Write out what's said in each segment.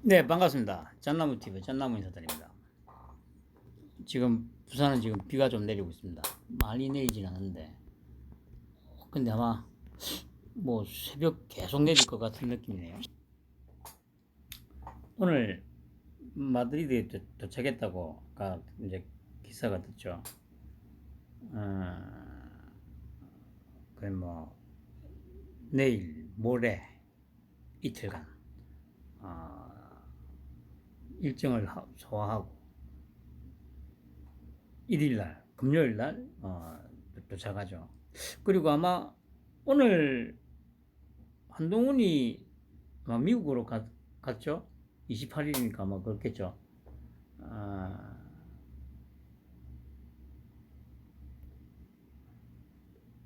네, 반갑습니다. 짠나무 TV 짠나무 인사드립니다. 지금 부산은 지금 비가 좀 내리고 있습니다. 많이 내리진 않는데, 근데 아마 뭐 새벽 계속 내릴 것 같은 느낌이네요. 오늘 마드리드에 도착했다고 이제 기사가 떴죠. 그뭐 내일, 모레 이틀간 어, 일정을 소화하고 일일날 금요일날 도착하죠. 그리고 아마 오늘 한동훈이 아마 미국으로 갔죠. 28일이니까 아마 그렇겠죠. 아,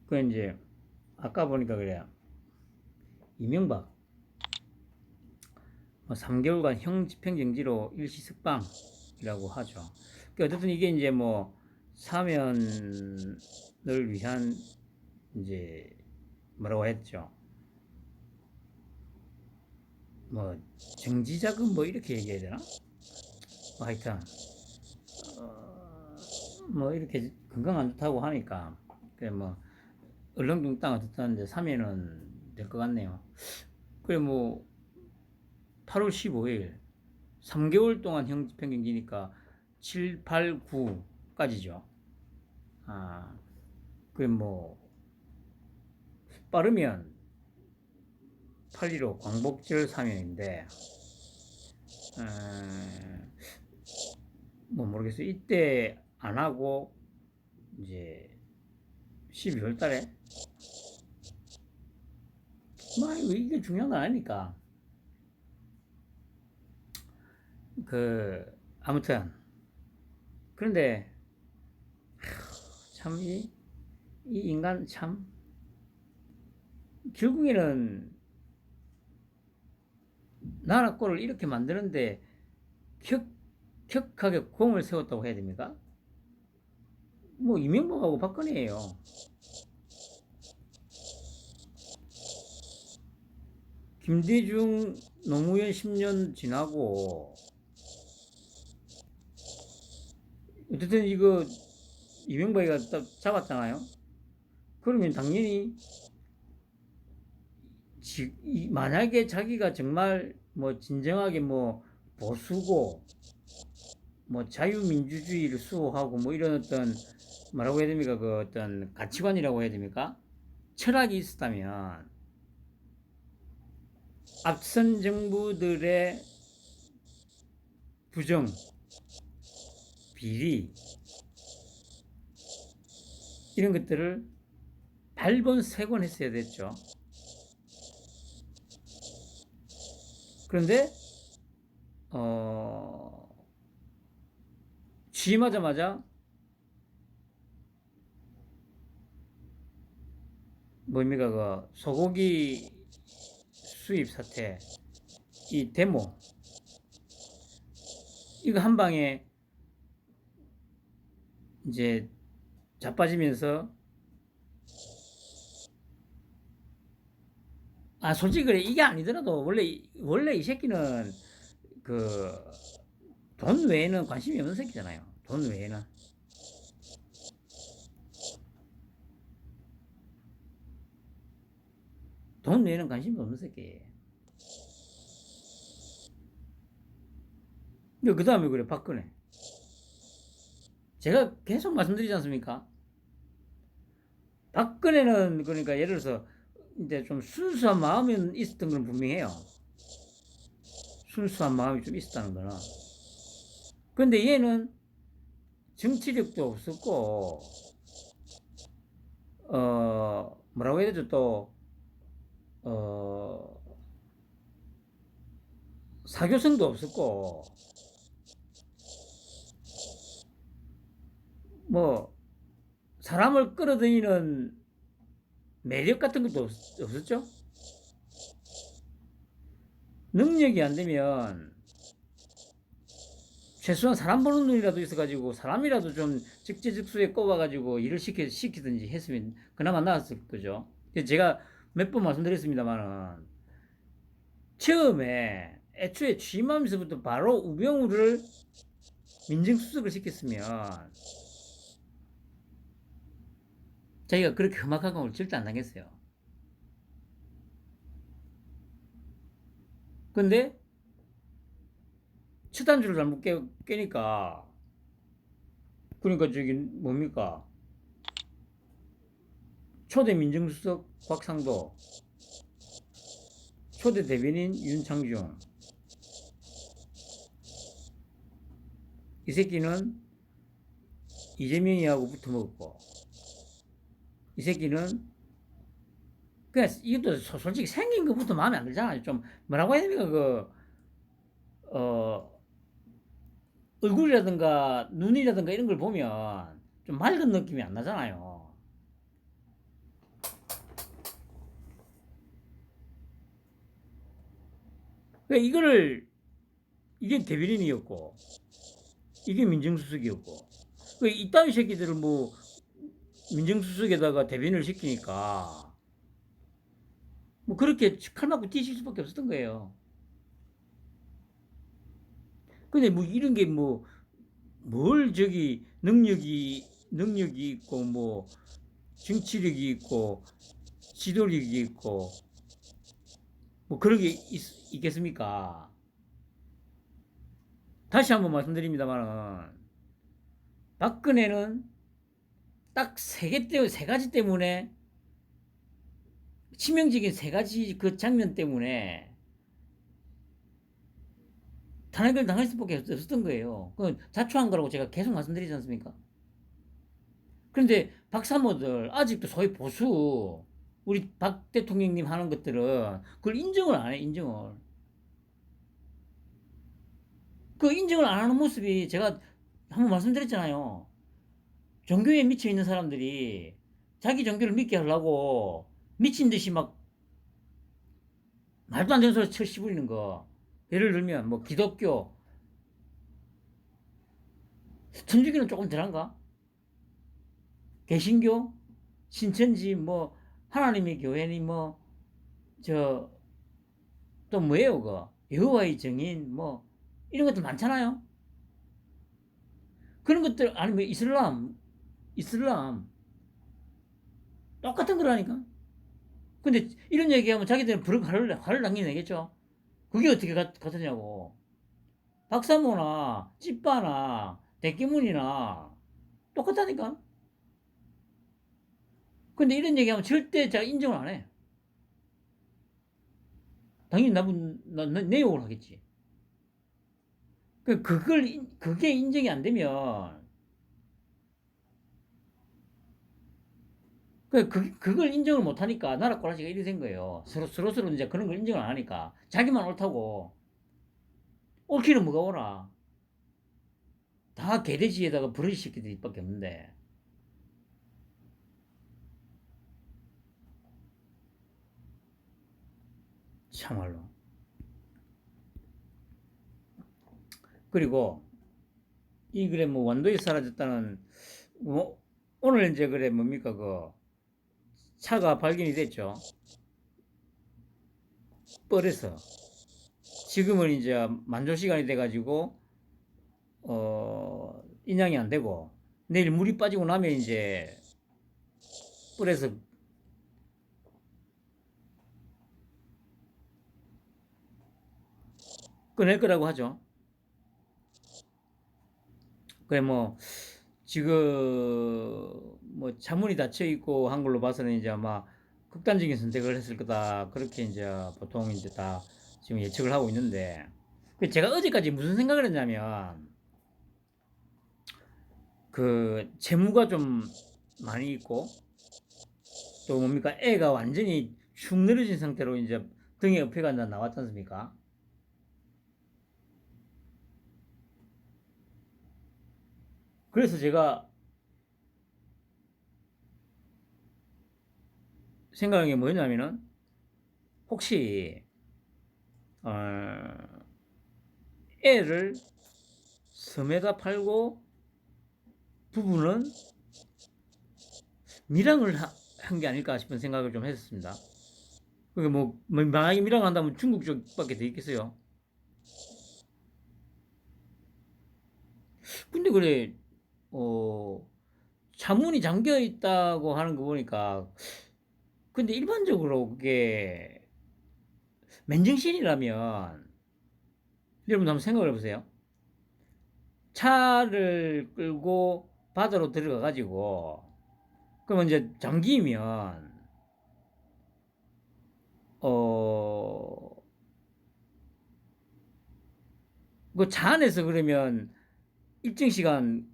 그 이제 아까 보니까 그래요. 이명박 3개월간 형 집행정지로 일시석방이라고 하죠. 어쨌든 이게 이제 뭐 사면을 위한 이제 뭐라고 했죠. 뭐 정지자금 뭐 이렇게 얘기해야 되나? 하여튼 뭐 이렇게 건강 안 좋다고 하니까 그래 뭐 얼렁뚱땅 듣다는데 사면은 될 것 같네요. 그래 뭐 8월 15일 3개월 동안 형 집행정지니까 7, 8, 9까지죠. 아, 그래 뭐 빠르면 8.15 광복절 사면인데 뭐 모르겠어요. 이때 안 하고 이제 12월 달에 뭐 이게 중요한 건 아니니까 그 아무튼 그런데 참 이 인간 참 결국에는 나라 꼴을 이렇게 만드는데 격하게 공을 세웠다고 해야 됩니까? 뭐 이명박하고 박근혜예요. 김대중 노무현 10년 지나고 어쨌든 이거 이명박이가 잡았잖아요. 그러면 당연히 만약에 자기가 정말 뭐 진정하게 뭐 보수고 뭐 자유민주주의를 수호하고 뭐 이런 어떤 뭐라고 해야 됩니까? 그 어떤 가치관이라고 해야 됩니까? 철학이 있었다면 앞선 정부들의 부정, 비리 이런 것들을 발본색원 했어야 됐죠. 그런데 취임하자마자 뭡니까 그 소고기 수입 사태 이 데모 이거 한 방에 이제 자빠지면서 솔직히 그래 이게 아니더라도 원래 이 새끼는 그 돈 외에는 관심이 없는 새끼잖아요. 돈 외에는 돈 외에는 관심이 없는 새끼예요. 그 다음에 그래 박근혜 제가 계속 말씀드리지 않습니까? 박근혜는 그러니까 예를 들어서 이제 좀 순수한 마음이 있었던 건 분명해요. 순수한 마음이 좀 있었다는 거는. 근데 얘는 정치력도 없었고, 뭐라고 해야 되죠, 또, 사교성도 없었고, 뭐, 사람을 끌어들이는 매력 같은 것도 없었죠? 능력이 안 되면, 최소한 사람 보는 눈이라도 있어가지고, 사람이라도 좀 적재적소에 꼽아가지고 일을 시키든지 했으면 그나마 나았을 거죠. 제가 몇 번 말씀드렸습니다만은, 처음에 애초에 취임하면서부터 바로 우병우를 민정수석을 시켰으면 자기가 그렇게 험악한 걸 절대 안 당했어요. 근데 첫 단추를 잘못 깨니까 그러니까 저기 뭡니까 초대 민정수석 곽상도, 초대 대변인 윤창중, 이 새끼는 이재명이하고 붙어먹었고, 이 새끼는 그냥 이것도 솔직히 생긴 것부터 마음에 안 들잖아요. 좀 뭐라고 해야 됩니까? 얼굴이라든가 눈이라든가 이런 걸 보면 좀 맑은 느낌이 안 나잖아요. 그러니까 이게 대변인이었고 이게 민정수석이었고 이따위 새끼들을 뭐 민정수석에다가 대변인을 시키니까 뭐 그렇게 칼 맞고 뛰실 수밖에 없었던 거예요. 근데 뭐 이런 게 뭐 뭘 저기 능력이 있고 뭐 정치력이 있고 지도력이 있고 뭐 그런 게 있겠습니까? 다시 한번 말씀드립니다만은 박근혜는 딱 세 가지 때문에 치명적인 세 가지 그 장면 때문에 탄핵을 당할 수밖에 없었던 거예요. 그건 자초한 거라고 제가 계속 말씀드리지 않습니까? 그런데 박사모들 아직도 소위 보수 우리 박 대통령님 하는 것들은 그걸 인정을 안 해. 인정을. 그 인정을 안 하는 모습이 제가 한번 말씀드렸잖아요. 종교에 미쳐 있는 사람들이 자기 종교를 믿게 하려고 미친 듯이 막 말도 안 되는 소리 쳐 씹으리는 거. 예를 들면 뭐 기독교, 천주교는 조금 덜한가? 개신교, 신천지 뭐 하나님의 교회니 뭐 저 또 뭐예요 그거 여호와의 증인 뭐 이런 것들 많잖아요. 그런 것들 아니면 이슬람 똑같은 거라니까. 근데 이런 얘기하면 자기들은 부르 화를 당겨내겠죠. 그게 어떻게 같으냐고. 박사모나 찌빠나 대기문이나 똑같다니까. 근데 이런 얘기하면 절대 제가 인정을 안 해. 당연히 내 욕을 하겠지. 그게 인정이 안 되면 그걸 인정을 못 하니까 나라 꼬라지가 이리 된 거예요. 서로 이제 그런 걸 인정을 안 하니까 자기만 옳다고 옳기는 뭐가 오라. 다 개돼지에다가 버러지 새끼들밖에 없는데. 참말로. 그리고 이 그래 뭐 완도에 사라졌다는 뭐 오늘 이제 그래 뭡니까 그 차가 발견이 됐죠. 뻘에서 지금은 이제 만조 시간이 돼가지고 인양이 안 되고 내일 물이 빠지고 나면 이제 뻘에서 꺼낼 거라고 하죠. 그래 뭐 지금 뭐 차문이 닫혀 있고 한 걸로 봐서는 이제 아마 극단적인 선택을 했을 거다 그렇게 이제 보통 이제 다 지금 예측을 하고 있는데 제가 어제까지 무슨 생각을 했냐면 그 재무가 좀 많이 있고 또 뭡니까 애가 완전히 축 늘어진 상태로 이제 등에 업혀가 나왔지 않습니까? 그래서 제가 생각한 게 뭐였냐면은 혹시 어, 애를 섬에다 팔고 부부는 밀항을 한 게 아닐까 싶은 생각을 좀 했었습니다. 그게 뭐 만약에 밀항한다면 중국 쪽밖에 더 있겠어요. 근데 그래, 차문이 잠겨 있다고 하는 거 보니까, 근데 일반적으로 그게 맨정신이라면, 여러분 한번 생각을 해보세요. 차를 끌고 바다로 들어가 가지고, 그러면 이제 잠기면, 어, 그 차 안에서 그러면 일정 시간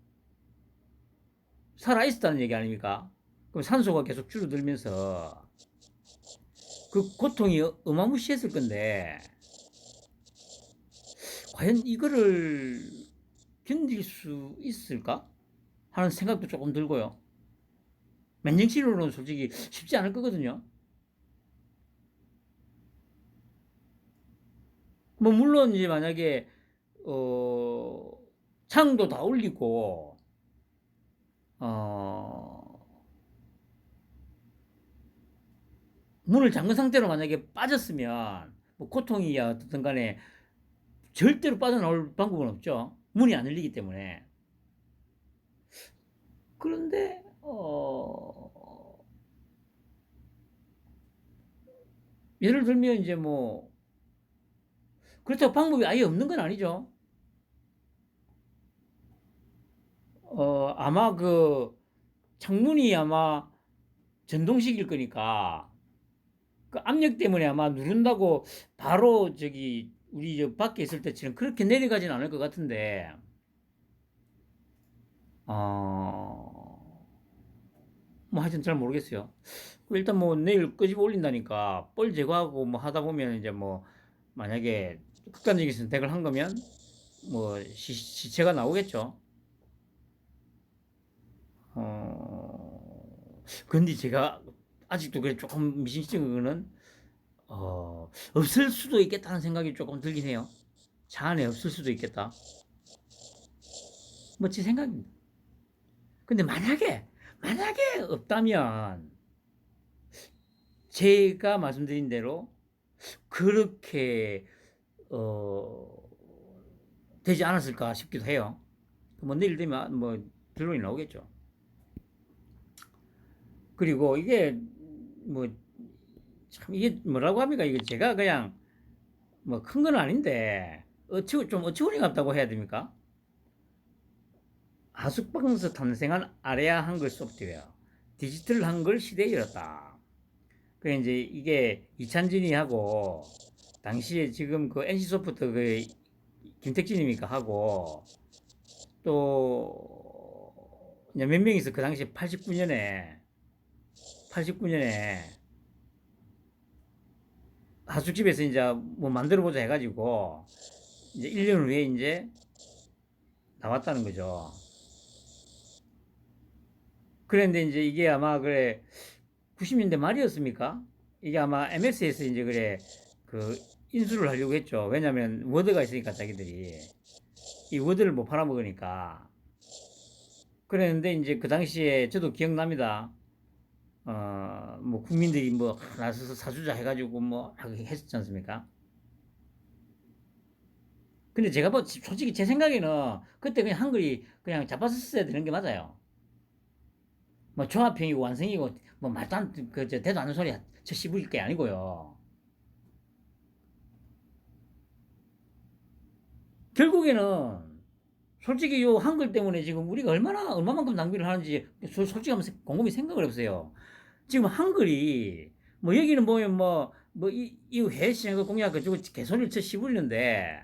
살아 있었다는 얘기 아닙니까? 그럼 산소가 계속 줄어들면서 그 고통이 어마무시했을 건데, 과연 이거를 견딜 수 있을까? 하는 생각도 조금 들고요. 맨정신으로는 솔직히 쉽지 않을 거거든요. 뭐 물론 이제 만약에 어 창도 다 올리고 어 문을 잠근 상태로 만약에 빠졌으면 뭐 고통이야 어떻든 간에 절대로 빠져나올 방법은 없죠. 문이 안 열리기 때문에. 그런데 예를 들면 이제 뭐 그렇다고 방법이 아예 없는 건 아니죠. 아마 그 창문이 아마 전동식일 거니까 그 압력 때문에 아마 누른다고 바로 저기 우리 저 밖에 있을 때처럼 그렇게 내려가진 않을 것 같은데 뭐 하여튼 잘 모르겠어요. 일단 뭐 내일 끄집어 올린다니까 뻘 제거하고 뭐 하다 보면 이제 뭐 만약에 극단적인 선택을 한 거면 뭐 시체가 나오겠죠. 근데 제가 아직도 그래 조금 미심쩍은 거는 없을 수도 있겠다는 생각이 조금 들긴 해요. 차 안에 없을 수도 있겠다. 뭐 제 생각입니다. 근데 만약에 없다면 제가 말씀드린 대로 그렇게 어, 되지 않았을까 싶기도 해요. 뭐 내일 되면 뭐 결론이 나오겠죠. 그리고 이게 뭐 참 이게 뭐라고 합니까? 이게 제가 그냥 뭐 큰 건 아닌데 좀 어처구니 없다고 해야 됩니까? 하숙방에서 탄생한 아레아 한글 소프트웨어 디지털 한글 시대에 열었다. 그 이제 이게 이찬진이하고 당시에 지금 그 NC소프트 그 김택진입니까 하고 또 몇 명이서 그 당시에 89년에 하숙집에서 이제 뭐 만들어 보자 해가지고 이제 1년 후에 이제 나왔다는 거죠. 그런데 이제 이게 아마 그래 90년대 말이었습니까? 이게 아마 MS에서 이제 그래 그 인수를 하려고 했죠. 왜냐면 워드가 있으니까 자기들이 이 워드를 못 팔아먹으니까. 그랬는데 이제 그 당시에 저도 기억납니다. 뭐 국민들이 뭐 나서서 사주자 해가지고 뭐 했었지 않습니까? 근데 제가 뭐 솔직히 제 생각에는 그때 그냥 한글이 그냥 잡아서 야 되는 게 맞아요. 뭐 종합형이고 완성이고 뭐 말도 안 그저 대도 않는 소리 저 씹을 게 아니고요. 결국에는 솔직히 요 한글 때문에 지금 우리가 얼마만큼 낭비를 하는지 솔직히 한번 곰곰이 생각을 해보세요. 지금 한글이 뭐 여기는 보면 이 회시장 공약 가지고 개소리를 쳐 씹으리는데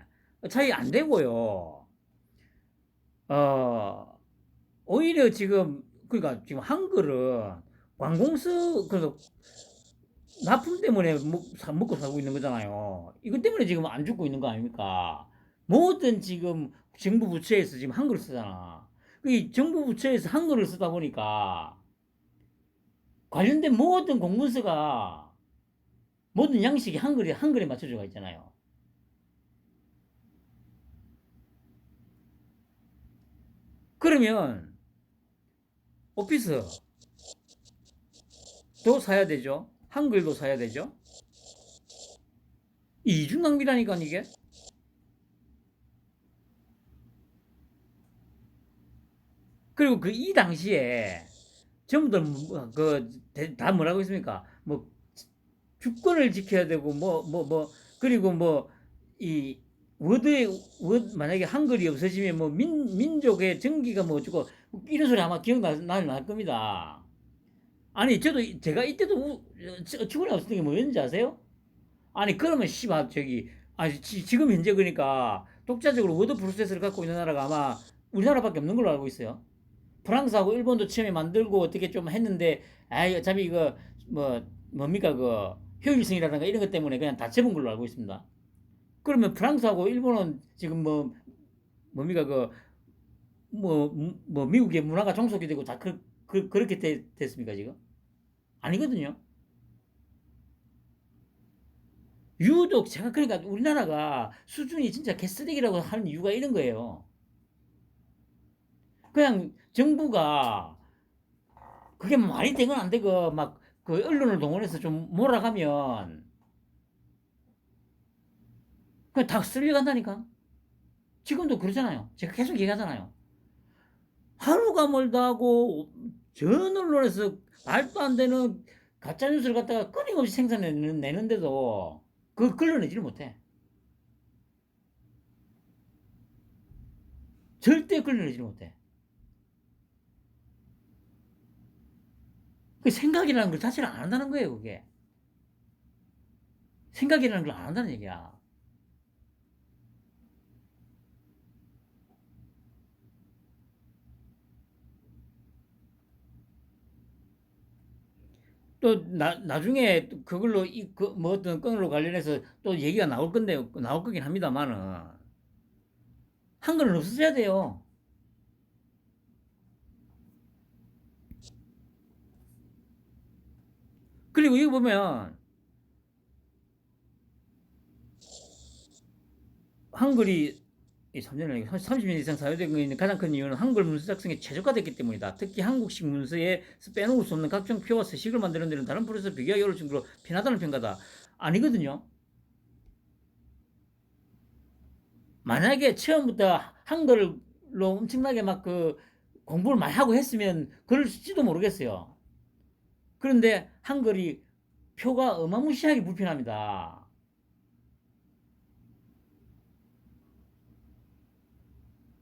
차이 안 되고요. 어 오히려 지금 그러니까 지금 한글은 관공서 그 납품 때문에 먹고 살고 있는 거잖아요. 이것 때문에 지금 안 죽고 있는 거 아닙니까? 모든 지금 정부 부처에서 지금 한글을 쓰잖아. 이 정부 부처에서 한글을 쓰다 보니까 관련된 모든 공문서가 모든 양식이 한글에 맞춰져 있잖아요. 그러면 오피스도 사야 되죠. 한글도 사야 되죠. 이중 낭비라니까 이게. 그리고 그 이 당시에 전부 다다 뭐라고 했습니까? 뭐 주권을 지켜야 되고 그리고 뭐 이 워드에 만약에 한글이 없어지면 뭐 민족의 정기가 뭐 어쩌고 이런 소리 아마 기억날 겁니다. 아니 제가 이때도 주권이 없었던 게 뭐였는지 아세요? 아니 그러면 씨발 저기 아니 지금 현재 그러니까 독자적으로 워드 프로세서를 갖고 있는 나라가 아마 우리나라밖에 없는 걸로 알고 있어요. 프랑스하고 일본도 처음에 만들고 어떻게 좀 했는데 아이 어차피 이거 뭐 뭡니까 그 효율성이라든가 이런 것 때문에 그냥 다 접은 걸로 알고 있습니다. 그러면 프랑스하고 일본은 지금 뭐 뭡니까 그 뭐 미국의 문화가 종속이 되고 다 그렇게 됐습니까 지금? 아니거든요. 유독 제가 그러니까 우리나라가 수준이 진짜 개쓰레기라고 하는 이유가 이런 거예요. 그냥 정부가 그게 말이 되건 안 되고 막 그 언론을 동원해서 좀 몰아가면 그냥 다 쓸려간다니까. 지금도 그러잖아요. 제가 계속 얘기하잖아요. 하루가 멀다 하고 전 언론에서 말도 안 되는 가짜 뉴스를 갖다가 끊임없이 생산내는데도 그 걸러내지를 못해. 절대 걸러내지를 못해. 그 생각이라는 걸 자체를 안 한다는 거예요, 그게. 생각이라는 걸 안 한다는 얘기야. 또 나중에 그걸로 뭐 어떤 건으로 관련해서 또 얘기가 나올 건데 나올 거긴 합니다만은 한글은 없어져야 돼요. 그리고 이거 보면 한글이 3년을 30년 이상 사용되고 있는 가장 큰 이유는 한글 문서 작성이 최적화됐기 때문이다. 특히 한국식 문서에 빼놓을 수 없는 각종 표와 서식을 만드는 데는 다른 프로에서 비교하기 어려울 정도로 편하다는 평가다. 아니거든요. 만약에 처음부터 한글로 엄청나게 막 그 공부를 많이 하고 했으면 그럴지도 모르겠어요. 그런데 한글이 표가 어마무시하게 불편합니다.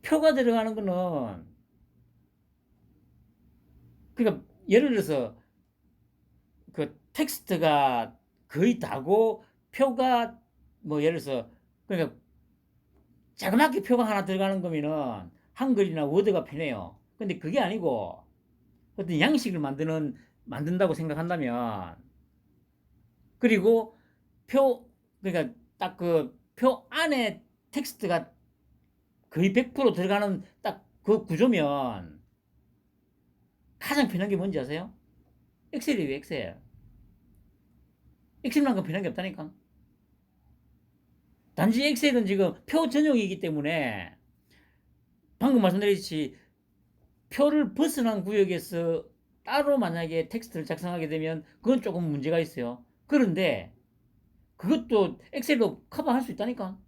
표가 들어가는 거는 그러니까 예를 들어서 그 텍스트가 거의 다고 표가 뭐 예를 들어서 그러니까 자그맣게 표가 하나 들어가는 거면은 한글이나 워드가 편해요. 근데 그게 아니고 어떤 양식을 만든다고 생각한다면 그리고 표 그러니까 딱 그 표 안에 텍스트가 거의 100% 들어가는 딱 그 구조면 가장 편한 게 뭔지 아세요? 엑셀이에요, 엑셀. 엑셀만큼 편한 게 없다니까. 단지 엑셀은 지금 표 전용이기 때문에 방금 말씀드렸듯이 표를 벗어난 구역에서 따로 만약에 텍스트를 작성하게 되면 그건 조금 문제가 있어요. 그런데 그것도 엑셀로 커버할 수 있다니까.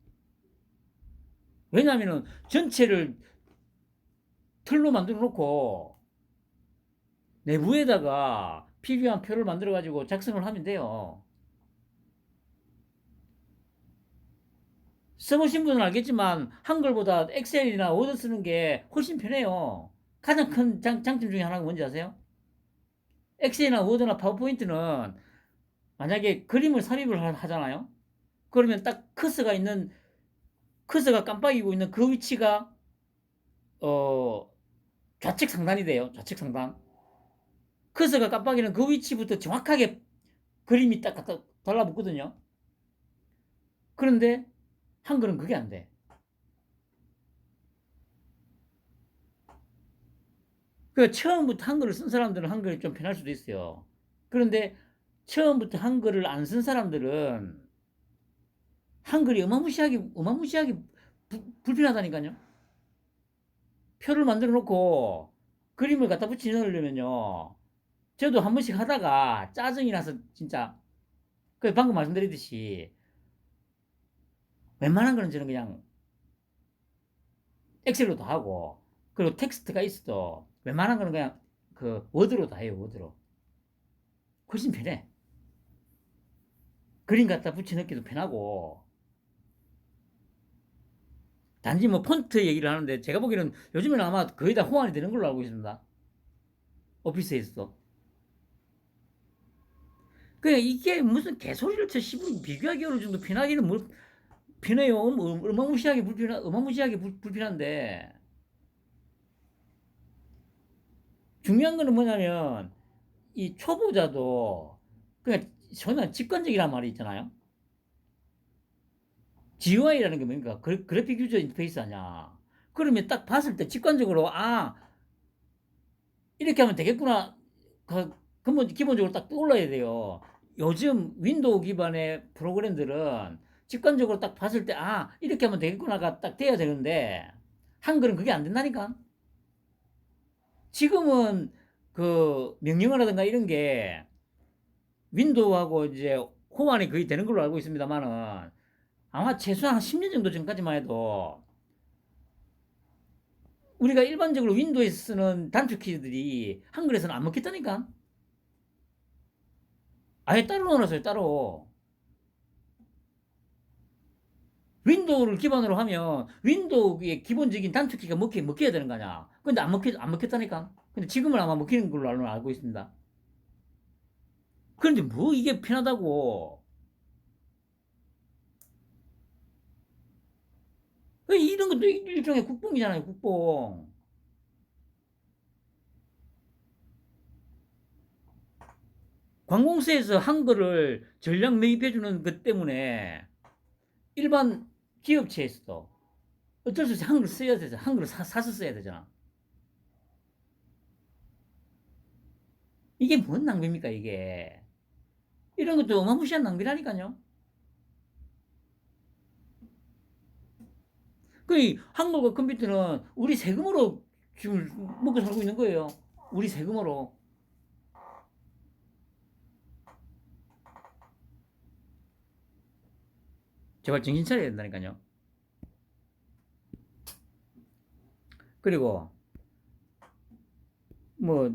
왜냐하면 전체를 틀로 만들어 놓고 내부에다가 필요한 표를 만들어 가지고 작성을 하면 돼요. 써보신 분은 알겠지만 한글보다 엑셀이나 워드 쓰는 게 훨씬 편해요. 가장 큰 장점 중에 하나가 뭔지 아세요? 엑셀이나 워드나 파워포인트는 만약에 그림을 삽입을 하잖아요. 그러면 딱 커서가 깜빡이고 있는 그 위치가 어 좌측 상단이 돼요. 좌측 상단. 커서가 깜빡이는 그 위치부터 정확하게 그림이 딱 갖다 달라붙거든요. 그런데 한글은 그게 안 돼. 그 처음부터 한글을 쓴 사람들은 한글이 좀 편할 수도 있어요. 그런데 처음부터 한글을 안 쓴 사람들은 한글이 어마무시하게 불편하다니까요. 표를 만들어 놓고 그림을 갖다 붙여 넣으려면요. 저도 한 번씩 하다가 짜증이 나서 진짜 그 방금 말씀드렸듯이 웬만한 거는 저는 그냥 엑셀로 다 하고 그리고 텍스트가 있어도 웬만한 거는 그냥 그 워드로 다 해요. 워드로. 훨씬 편해. 그림 갖다 붙여넣기도 편하고. 단지 뭐 폰트 얘기를 하는데 제가 보기에는 요즘에는 아마 거의 다 호환이 되는 걸로 알고 있습니다. 오피스에서도. 그냥 이게 무슨 개소리를 쳐 씹으면 비교하기 어려울 정도 편하기는 뭘 편해요. 어마무시하게 불편한데. 중요한 거는 뭐냐면 이 초보자도 그냥 저는 직관적이란 말이 있잖아요. GUI라는 게 뭡니까? 그래픽 유저 인터페이스 아니야. 그러면 딱 봤을 때 직관적으로 이렇게 하면 되겠구나. 근본 기본적으로 딱 떠올라야 돼요. 요즘 윈도우 기반의 프로그램들은 직관적으로 딱 봤을 때 이렇게 하면 되겠구나가 딱 돼야 되는데 한글은 그게 안 된다니까. 지금은 그 명령어라든가 이런 게 윈도우하고 이제 호환이 거의 되는 걸로 알고 있습니다만은 아마 최소한 한 10년 정도 전까지만 해도 우리가 일반적으로 윈도우에서 쓰는 단축 키들이 한글에서는 안 먹혔다니까. 아예 따로 넣어놨어요. 따로. 윈도우를 기반으로 하면 윈도우의 기본적인 단축키가 먹혀야 되는 거냐. 근데 안 먹혔다니까. 근데 지금은 아마 먹히는 걸로 알고 있습니다. 그런데 뭐 이게 편하다고. 이런 것도 일종의 국뽕이잖아요. 국뽕. 관공서에서 한글을 전량 매입해주는 것 때문에 일반 기업체에서도 어쩔 수 없이 한글 써야 되잖아. 한글을 사서 써야 되잖아. 이게 뭔 낭비입니까, 이게. 이런 것도 어마무시한 낭비라니까요. 그 한국과 컴퓨터는 우리 세금으로 지금 먹고 살고 있는 거예요. 우리 세금으로. 제발 정신 차려야 된다니까요. 그리고 뭐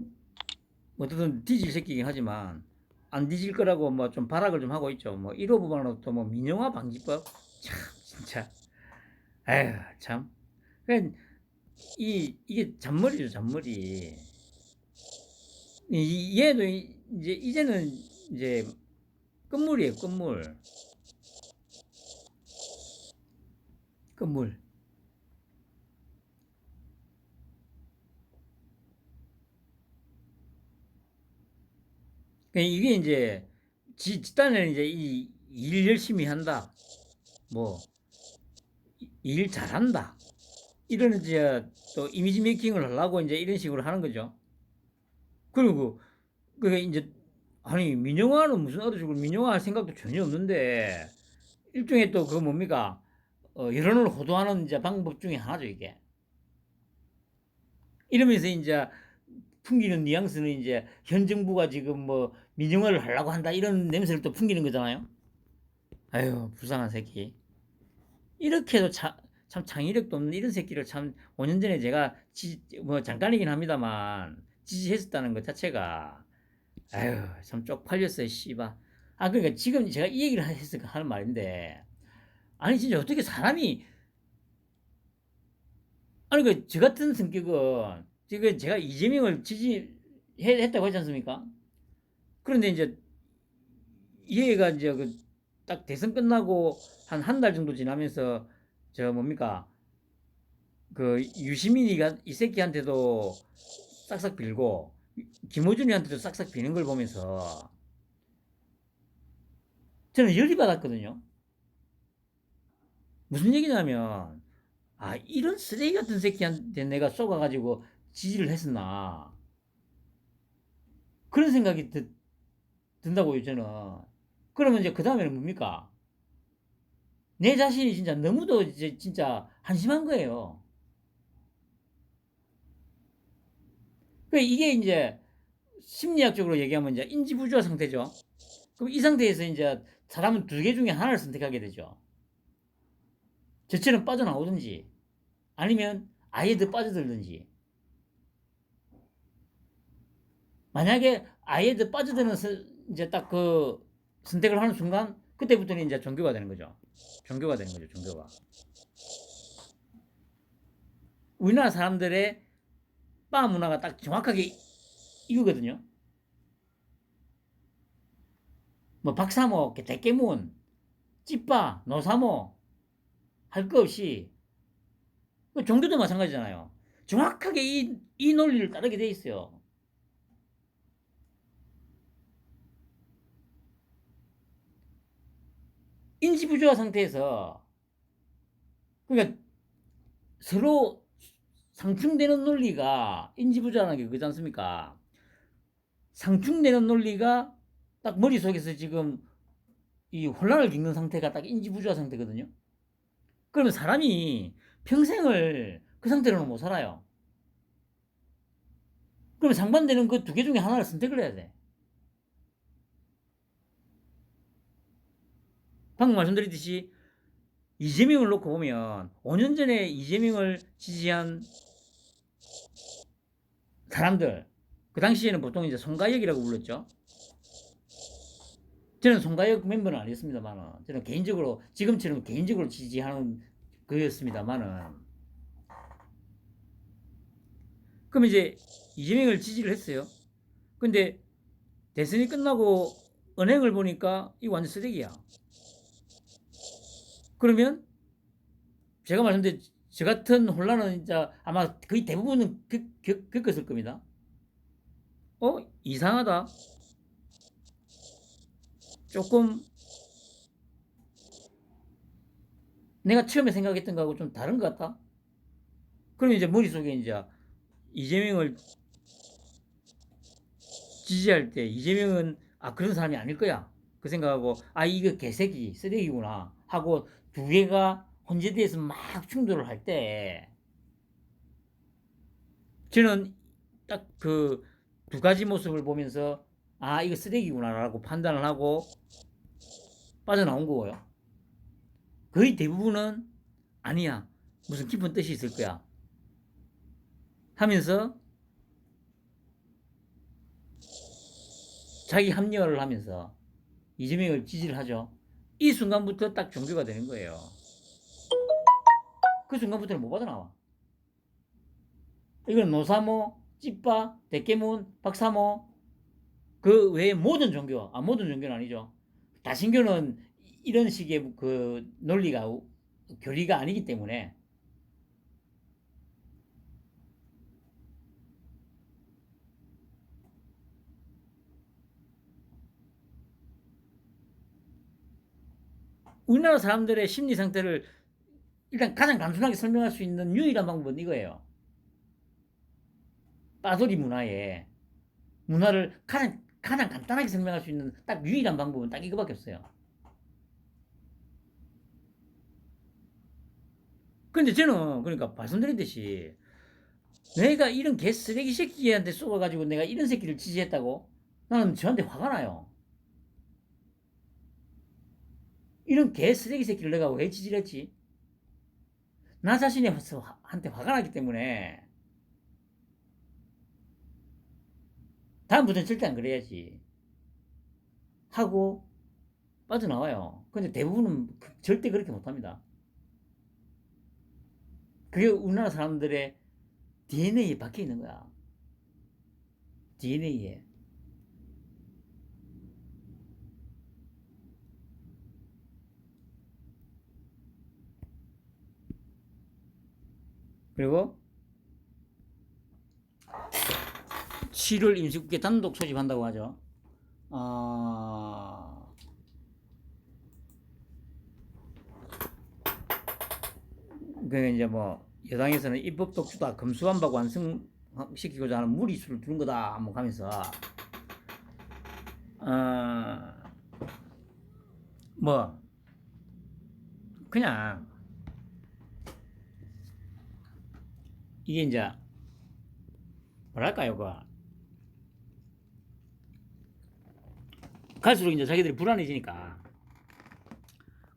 어쨌든 뒤질 새끼긴 하지만 안 뒤질 거라고 뭐 좀 발악을 좀 하고 있죠. 뭐 1호 부분으로 또 뭐 민영화 방지법 참 진짜 에휴 참. 그러니까 이게 잔머리죠 잔머리. 얘도 이제 이제는 이제 끝물이에요 끝물. 끝물. 그러니까 이게 이제 딴에는 이제 이 일 열심히 한다. 뭐 일 잘한다. 이런 이제 또 이미지 메이킹을 하려고 이제 이런 식으로 하는 거죠. 그리고 그게 이제 아니 민영화는 무슨 어디서 민영화 할 생각도 전혀 없는데 일종의 또 그 뭡니까 여론을 호도하는 이제 방법 중에 하나죠 이게. 이러면서 이제 풍기는 뉘앙스는 이제 현 정부가 지금 뭐 민영화를 하려고 한다 이런 냄새를 또 풍기는 거잖아요. 아유 불쌍한 새끼. 이렇게도 참 창의력도 없는 이런 새끼를 참 5년 전에 제가 뭐 잠깐이긴 합니다만 지지했었다는 것 자체가 아유 참 쪽팔렸어요 씨발. 그러니까 지금 제가 이 얘기를 해서 하는 말인데 아니 진짜 어떻게 사람이 아니 그 저 같은 성격은 지금 제가 이재명을 지지했다고 하지 않습니까? 그런데 이제 얘가 이제 그 딱 대선 끝나고 한 달 정도 지나면서 저 뭡니까 그 유시민이가 이 새끼한테도 싹싹 빌고 김호준이한테도 싹싹 비는 걸 보면서 저는 열이 받았거든요. 무슨 얘기냐면 이런 쓰레기 같은 새끼한테 내가 쏘가가지고 지지를 했었나 그런 생각이 든다고요 저는. 그러면 이제 그 다음에는 뭡니까? 내 자신이 진짜 너무도 이제 진짜 한심한 거예요. 이게 이제 심리학적으로 얘기하면 이제 인지부조화 상태죠. 그럼 이 상태에서 이제 사람은 두 개 중에 하나를 선택하게 되죠. 저처럼 빠져나오든지 아니면 아예 더 빠져들든지. 만약에 아예 빠져드는 이제 딱 그 선택을 하는 순간 그때부터는 이제 종교가 되는 거죠. 종교가 되는 거죠. 종교가. 우리나라 사람들의 바 문화가 딱 정확하게 이거거든요. 뭐 박사모, 대깨문, 찌빠, 노사모 할 거 없이 종교도 마찬가지잖아요. 정확하게 이 논리를 따르게 돼 있어요. 인지부조화 상태에서 그러니까 서로 상충되는 논리가 인지부조화라는 게 그거지 않습니까? 상충되는 논리가 딱 머릿속에서 지금 이 혼란을 겪는 상태가 딱 인지부조화 상태거든요. 그러면 사람이 평생을 그 상태로는 못 살아요. 그러면 상반되는 그 두 개 중에 하나를 선택을 해야 돼. 방금 말씀드렸듯이 이재명을 놓고 보면 5년 전에 이재명을 지지한 사람들, 그 당시에는 보통 이제 송가혁이라고 불렀죠. 저는 송가혁 멤버는 아니었습니다만은, 저는 개인적으로, 지금처럼 개인적으로 지지하는 거였습니다만은, 그럼 이제 이재명을 지지를 했어요. 근데 대선이 끝나고 은행을 보니까 이거 완전 쓰레기야. 그러면 제가 말씀드린 저 같은 혼란은 이제 아마 거의 대부분은 겪었을 겁니다. 이상하다. 조금 내가 처음에 생각했던 거하고 좀 다른 것 같다. 그러면 이제 머릿속에 이제 이재명을 지지할 때 이재명은 그런 사람이 아닐 거야. 그 생각하고 이거 개새끼 쓰레기구나 하고 두 개가 혼재돼서 막 충돌을 할 때 저는 딱 그 두 가지 모습을 보면서 이거 쓰레기구나라고 판단을 하고 빠져나온 거고요. 거의 대부분은 아니야. 무슨 깊은 뜻이 있을 거야. 하면서 자기 합리화를 하면서 이재명을 지지를 하죠. 이 순간부터 딱 종교가 되는 거예요. 그 순간부터는 못 빠져나와. 이건 노사모, 찌빠, 대깨문, 박사모 그 외에 모든 종교, 모든 종교는 아니죠. 다신교는 이런 식의 그 논리가 교리가 아니기 때문에 우리나라 사람들의 심리 상태를 일단 가장 단순하게 설명할 수 있는 유일한 방법은 이거예요. 빠돌이 문화를 가장 간단하게 설명할 수 있는 딱 유일한 방법은 딱 이거밖에 없어요. 근데 저는 그러니까 말씀드렸듯이 내가 이런 개 쓰레기 새끼한테 쏘아가지고 내가 이런 새끼를 지지했다고? 나는 저한테 화가 나요. 이런 개 쓰레기 새끼를 내가 왜 지지를 했지? 나 자신한테 화가 나기 때문에 다음부터는 절대 안 그래야지 하고 빠져나와요. 근데 대부분은 절대 그렇게 못합니다. 그게 우리나라 사람들의 DNA에 박혀 있는 거야. DNA에. 그리고 7월 임시국회 단독 소집한다고 하죠. 그 이제 뭐 여당에서는 입법 독주다, 검수완박 완성시키고자 하는 무리수를 두는 거다, 뭐 하면서 뭐 그냥 이게 이제 뭐랄까요, 갈수록 이제 자기들이 불안해지니까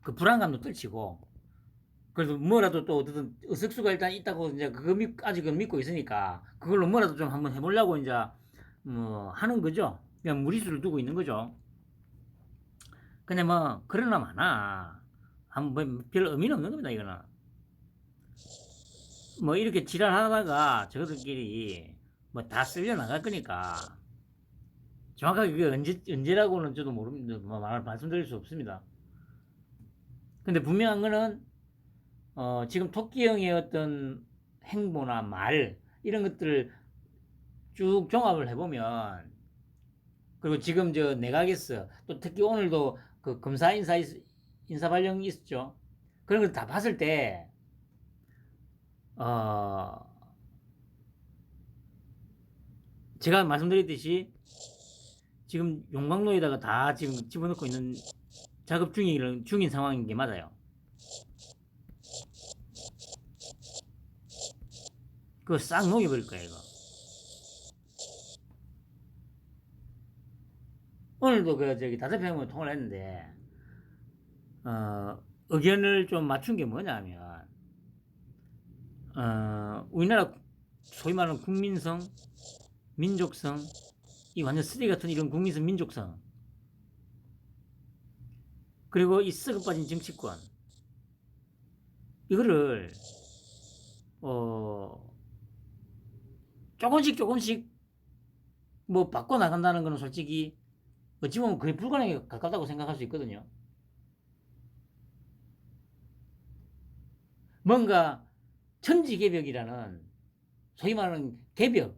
그 불안감도 떨치고, 그래서 뭐라도 또 어쨌든 의석수가 일단 있다고 이제 그거 아직은 믿고 있으니까 그걸로 뭐라도 좀 한번 해보려고 이제 뭐 하는 거죠. 그냥 무리수를 두고 있는 거죠. 근데 뭐 그러나 마나 별 의미는 없는 겁니다. 이거는 뭐 이렇게 지랄하다가 저들끼리 뭐 다 쓸려 나갈 거니까 정확하게 그게 언제라고는 저도 모릅니다. 뭐 말씀드릴 수 없습니다. 근데 분명한 거는 지금 토끼 형의 어떤 행보나 말 이런 것들을 쭉 종합을 해보면, 그리고 지금 저 내각에서 또 특히 오늘도 그 검사 인사 발령이 있었죠. 그런 걸 다 봤을 때 어, 제가 말씀드렸듯이 지금 용광로에다가 다 지금 집어넣고 있는 작업 중인 상황인 게 맞아요. 그거 싹 녹여버릴 거야 이거. 오늘도 그 저기 다섯 평을 통화를 했는데 의견을 좀 맞춘 게 뭐냐면 우리나라 소위 말하는 국민성, 민족성, 이 완전 쓰레기 같은 이런 국민성, 민족성, 그리고 이 썩어 빠진 정치권, 이거를 조금씩 뭐 바꿔 나간다는 거는 솔직히 어찌 보면 거의 불가능에 가깝다고 생각할 수 있거든요. 뭔가 천지개벽이라는 소위 말하는 개혁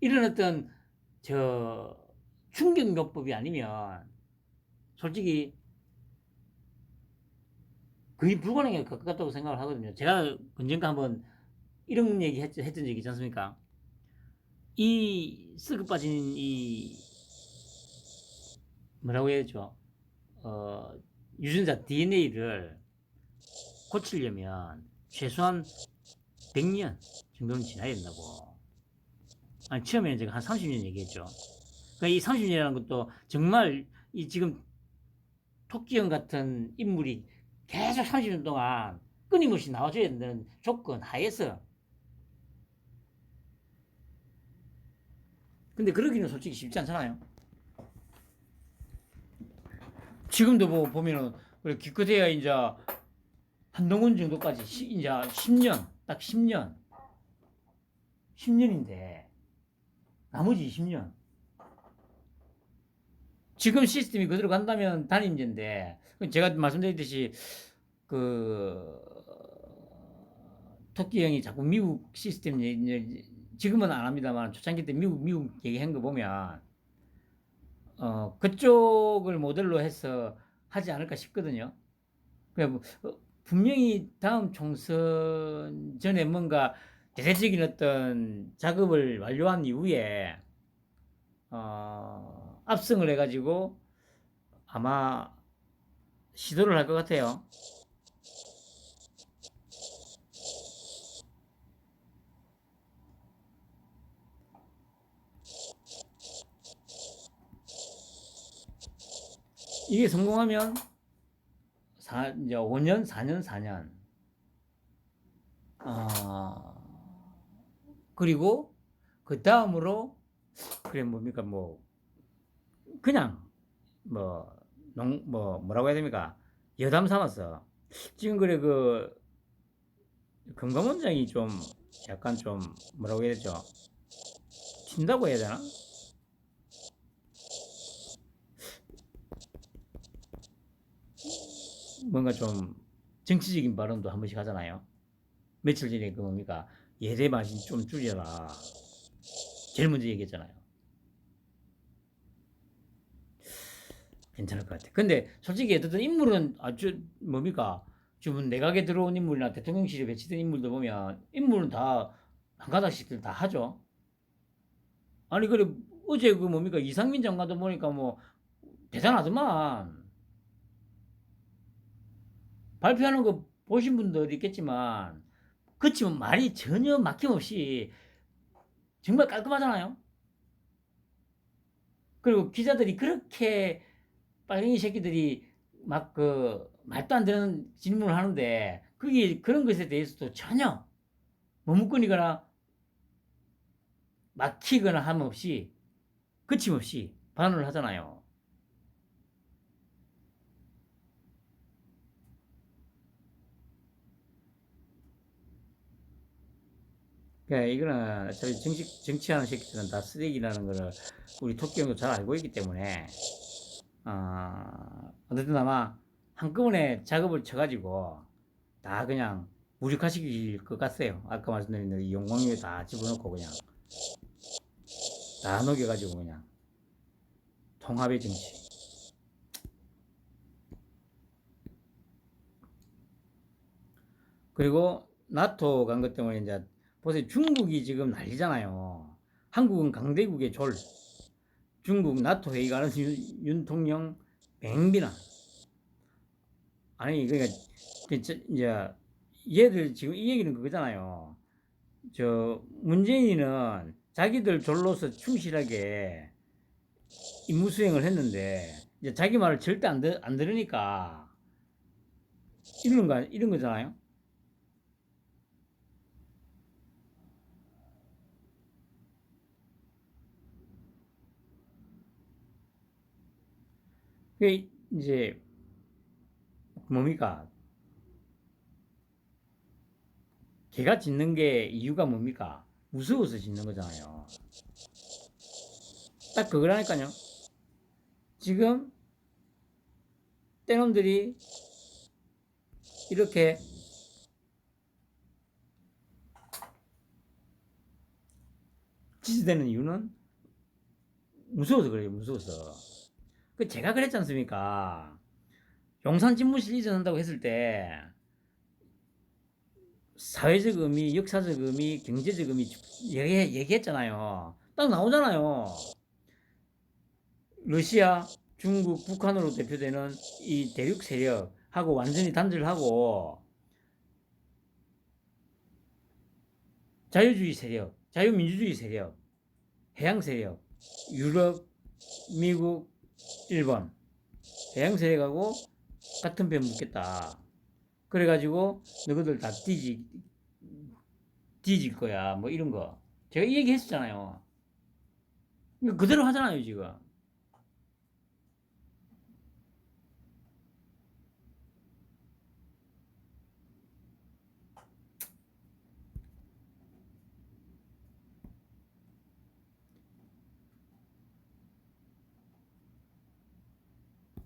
이런 어떤 저 충격요법이 아니면 솔직히 거의 불가능에 가깝다고 생각을 하거든요. 제가 언젠가 한번 이런 얘기 했던 적이 있지 않습니까? 이 썩어 빠진 이 뭐라고 해야죠? 유전자 DNA를 고치려면 최소한 100년 정도는 지나야 된다고. 아니, 처음에는 제가 한 30년 얘기했죠. 그러니까 이 30년이라는 것도 정말 이 지금 토끼형 같은 인물이 계속 30년 동안 끊임없이 나와줘야 되는 조건 하에서. 근데 그러기는 솔직히 쉽지 않잖아요. 지금도 뭐 보면은 기껏해야 이제 한동훈 정도까지 이제 10년, 딱 10년인데 나머지 20년. 지금 시스템이 그대로 간다면 단임제인데, 제가 말씀드렸듯이 그 토끼 형이 자꾸 미국 시스템 지금은 안 합니다만 초창기 때 미국 얘기한 거 보면 그쪽을 모델로 해서 하지 않을까 싶거든요. 그러니까 분명히 다음 총선 전에 뭔가 대대적인 어떤 작업을 완료한 이후에 압승을 해가지고 아마 시도를 할 것 같아요. 이게 성공하면 이제 5년, 4년, 4년. 그리고 그 다음으로 그래 뭡니까 뭐 그냥 뭐라고 해야 됩니까? 여담 삼았어. 지금 그래 그 금감원장이 좀 약간 좀 뭐라고 해야 되죠? 튄다고 해야 되나? 뭔가 좀 정치적인 발언도 한 번씩 하잖아요. 며칠 전에 그 뭡니까? 예대 마진 좀 줄여라. 제일 먼저 얘기했잖아요. 괜찮을 것 같아. 근데 솔직히 어떤 인물은 아주 뭡니까? 지금 내각에 들어온 인물이나 대통령실에 배치된 인물들 보면 인물은 다 한 가닥씩들 다 하죠. 아니 그래 어제 그 뭡니까 이상민 장관도 보니까 뭐 대단하더만. 발표하는 거 보신 분도 있겠지만 그치만 말이 전혀 막힘없이 정말 깔끔하잖아요. 그리고 기자들이 그렇게 빨갱이 새끼들이 막 그 말도 안 되는 질문을 하는데 그게 그런 것에 대해서도 전혀 머뭇거리거나 막히거나 함 없이 거침없이 반응을 하잖아요. 그러니까 이거는 어차피 정치하는 새끼들은 다 쓰레기라는 거를 우리 토끼 형도 잘 알고 있기 때문에 어쨌든 아마 한꺼번에 작업을 쳐가지고 다 그냥 무력화시킬 것 같아요. 아까 말씀드린 이 용광로에 다 집어넣고 그냥 다 녹여가지고 그냥 통합의 정치. 그리고 나토 간 것 때문에 이제 보세요. 중국이 지금 난리잖아요. 한국은 강대국의 졸. 중국 나토 회의 가는 윤통령 맹비난. 아니 그러니까 이제 얘들 지금 이 얘기는 그거잖아요. 저 문재인은 자기들 졸로서 충실하게 임무 수행을 했는데 이제 자기 말을 절대 안 들으니까 이런 거잖아요. 그 이제 뭡니까? 개가 짖는 게 이유가 뭡니까? 무서워서 짖는 거잖아요. 딱 그거라니까요. 지금 떼놈들이 이렇게 지지되는 이유는 무서워서 그래요. 무서워서. 그 제가 그랬지 않습니까? 용산 집무실 이전한다고 했을 때 사회적 의미, 역사적 의미, 경제적 의미 얘기했잖아요. 딱 나오잖아요. 러시아, 중국, 북한으로 대표되는 이 대륙 세력하고 완전히 단절하고 자유주의 세력, 자유민주주의 세력, 해양 세력, 유럽, 미국, 일본 해양 세력하고 같은 편 묻겠다. 그래가지고 너희들 다 뒤질 거야. 뭐 이런 거. 제가 이 얘기 했었잖아요. 그대로 하잖아요, 지금.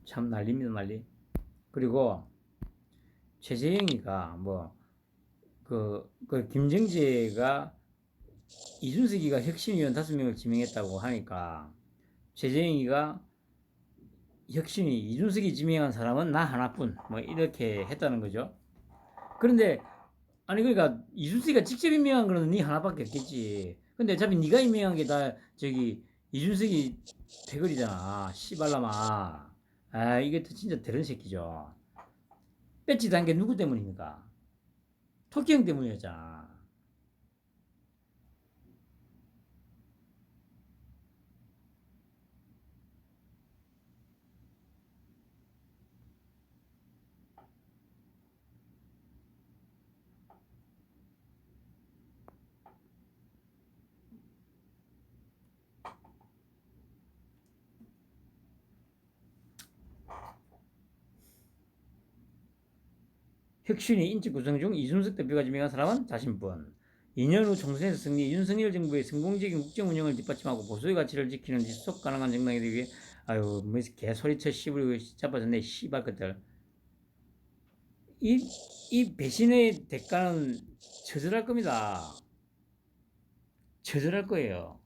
참 난리입니다, 난리. 그리고 최재형이가 뭐, 그 김정재가 이준석이가 혁신위원 5명을 지명했다고 하니까 최재형이가 혁신이 이준석이 지명한 사람은 나 하나뿐 뭐 이렇게 했다는 거죠. 그런데 아니 그러니까 이준석이가 직접 임명한 거는 네 하나밖에 없겠지. 근데 어차피 네가 임명한 게 다 저기 이준석이 대거리잖아. 씨발라마. 아 이게 또 진짜 더러운 새끼죠. 배치 단게 누구 때문입니까? 토끼 형 때문이었잖아. 혁신이 인적 구성 중 이준석 대표가 지명한 사람은 자신뿐. 2년 후 총선에서 승리, 윤석열 정부의 성공적인 국정 운영을 뒷받침하고 보수의 가치를 지키는 지속 가능한 정당이 되기 위해 아유 뭐 개소리쳐 씨부리고 자빠졌네 씨발 것들. 이 배신의 대가는 처절할 겁니다. 처절할 거예요.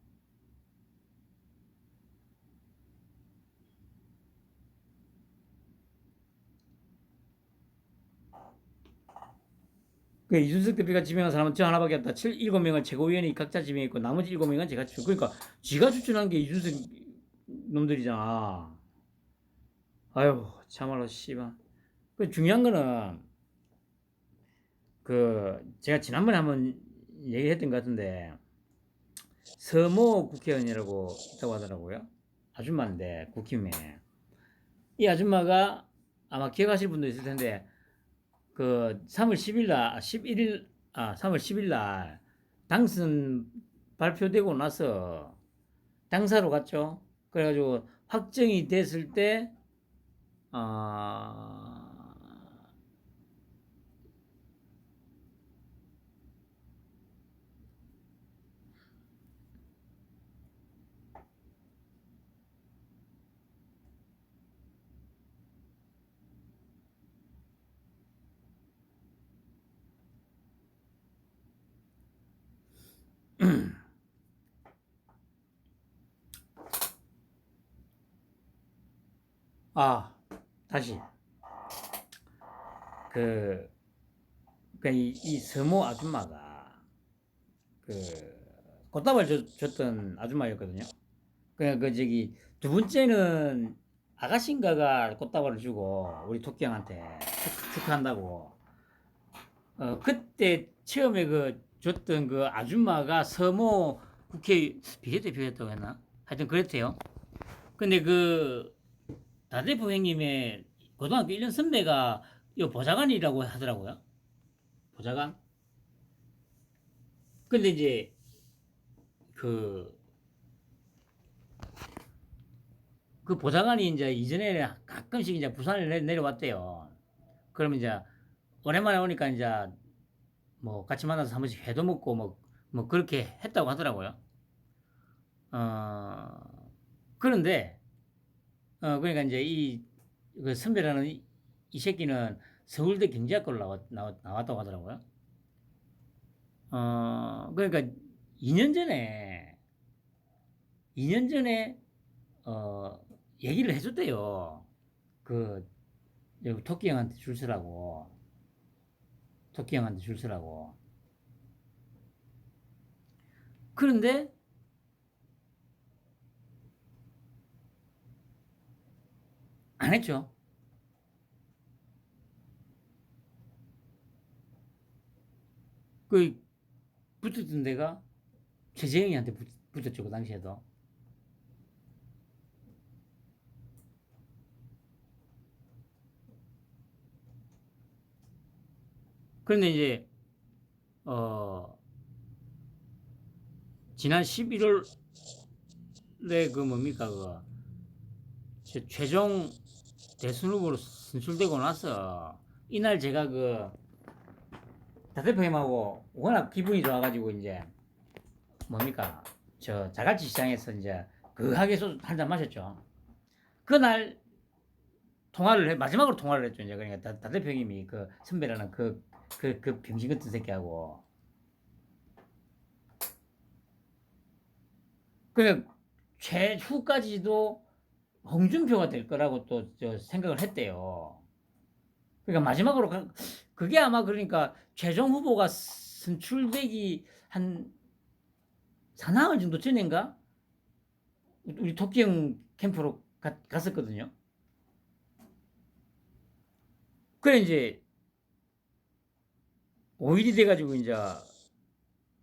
그 이준석 대표가 지명한 사람은 저 하나밖에 없다. 7명을 최고위원이 각자 지명했고 나머지 7명은 제가 추천. 그러니까 지가 추천한 게 이준석 놈들이잖아. 아유 참말로 씨발. 그 중요한 거는 그 제가 지난번에 한번 얘기했던 것 같은데 서모 국회의원이라고 있다고 하더라고요. 아줌마인데 국힘에 이 아줌마가 아마 기억하실 분도 있을 텐데 그 3월 10일 날 11일 3월 10일 날 당선 발표되고 나서 당사로 갔죠. 그래가지고 확정이 됐을 때, 아, 아, 다시. 그, 이 서모 아줌마가, 그, 꽃다발 줬던 아줌마였거든요. 두 번째는 아가씨인가가 꽃다발을 주고, 우리 토끼 형한테 축하한다고. 그때 처음에 줬던 그 아줌마가 서모 국회 비례대표였다고 했나? 하여튼 그랬대요. 근데 다대표 형님의 고등학교 1년 선배가 이 보좌관이라고 하더라고요. 보좌관? 근데 이제 그, 그 보좌관이 이제 이전에 가끔씩 이제 부산에 내려왔대요. 그러면 이제 오랜만에 오니까 이제 뭐 같이 만나서 한 번씩 회도 먹고 뭐 그렇게 했다고 하더라고요. 그런데 그러니까 이제 그 선배라는 이 새끼는 서울대 경제학과로 나왔다고 하더라고요. 그러니까 2년 전에 2년 전에 어 얘기를 해줬대요. 그 여기 토끼 형한테 줄 서라고. 토끼 형한테 줄 서라고. 그런데 안 했죠. 그 붙었던 데가 최재형이한테 붙었죠. 그 당시에도. 그런데 이제 지난 11월에 그 뭡니까 최종 대선 후보로 선출되고 나서 이날 제가 다대표님하고 워낙 기분이 좋아가지고 이제 뭡니까 저 자갈치 시장에서 이제 그하게 소주 한잔 마셨죠. 그날 마지막으로 통화를 했죠. 이제 그러니까 다대표님이 그 선배라는 그 병신 같은 새끼하고 그 최후까지도 홍준표가 될 거라고 또 생각을 했대요. 그러니까 마지막으로 그게 아마 그러니까 최종 후보가 선출되기 한 사나흘 정도 전인가 우리 토끼형 캠프로 갔었거든요. 그래 이제 5일이 돼가지고 이제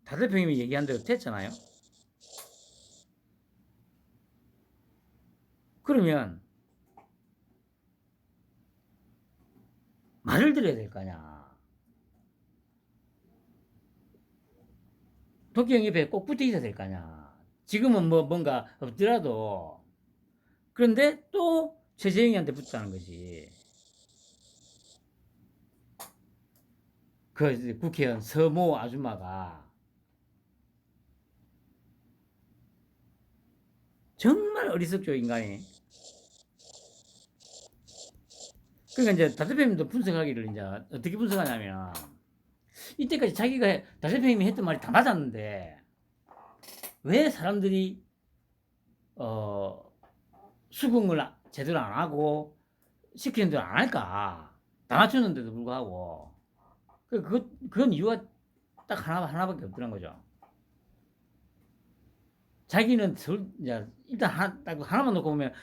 다대표님이 얘기한 대로 됐잖아요. 그러면 말을 들어야 될 거 아니야. 토끼형 옆에 꼭 붙어 있어야 될 거 아니야. 지금은 뭐 뭔가 없더라도 그런데 또 최재형이한테 붙자는 거지. 그 국회의원 서모 아줌마가 정말 어리석죠 인간이. 그러니까 이제 다대표님도 분석하기를 이제 어떻게 분석하냐면 이때까지 자기가 다대표님이 했던 말이 다 맞았는데 왜 사람들이 수긍을 제대로 안 하고 시키는 대로 안 할까? 다 맞췄는데도 불구하고 그건 이유가 딱 하나밖에 없더란 거죠. 자기는 일단 하나만 놓고 보면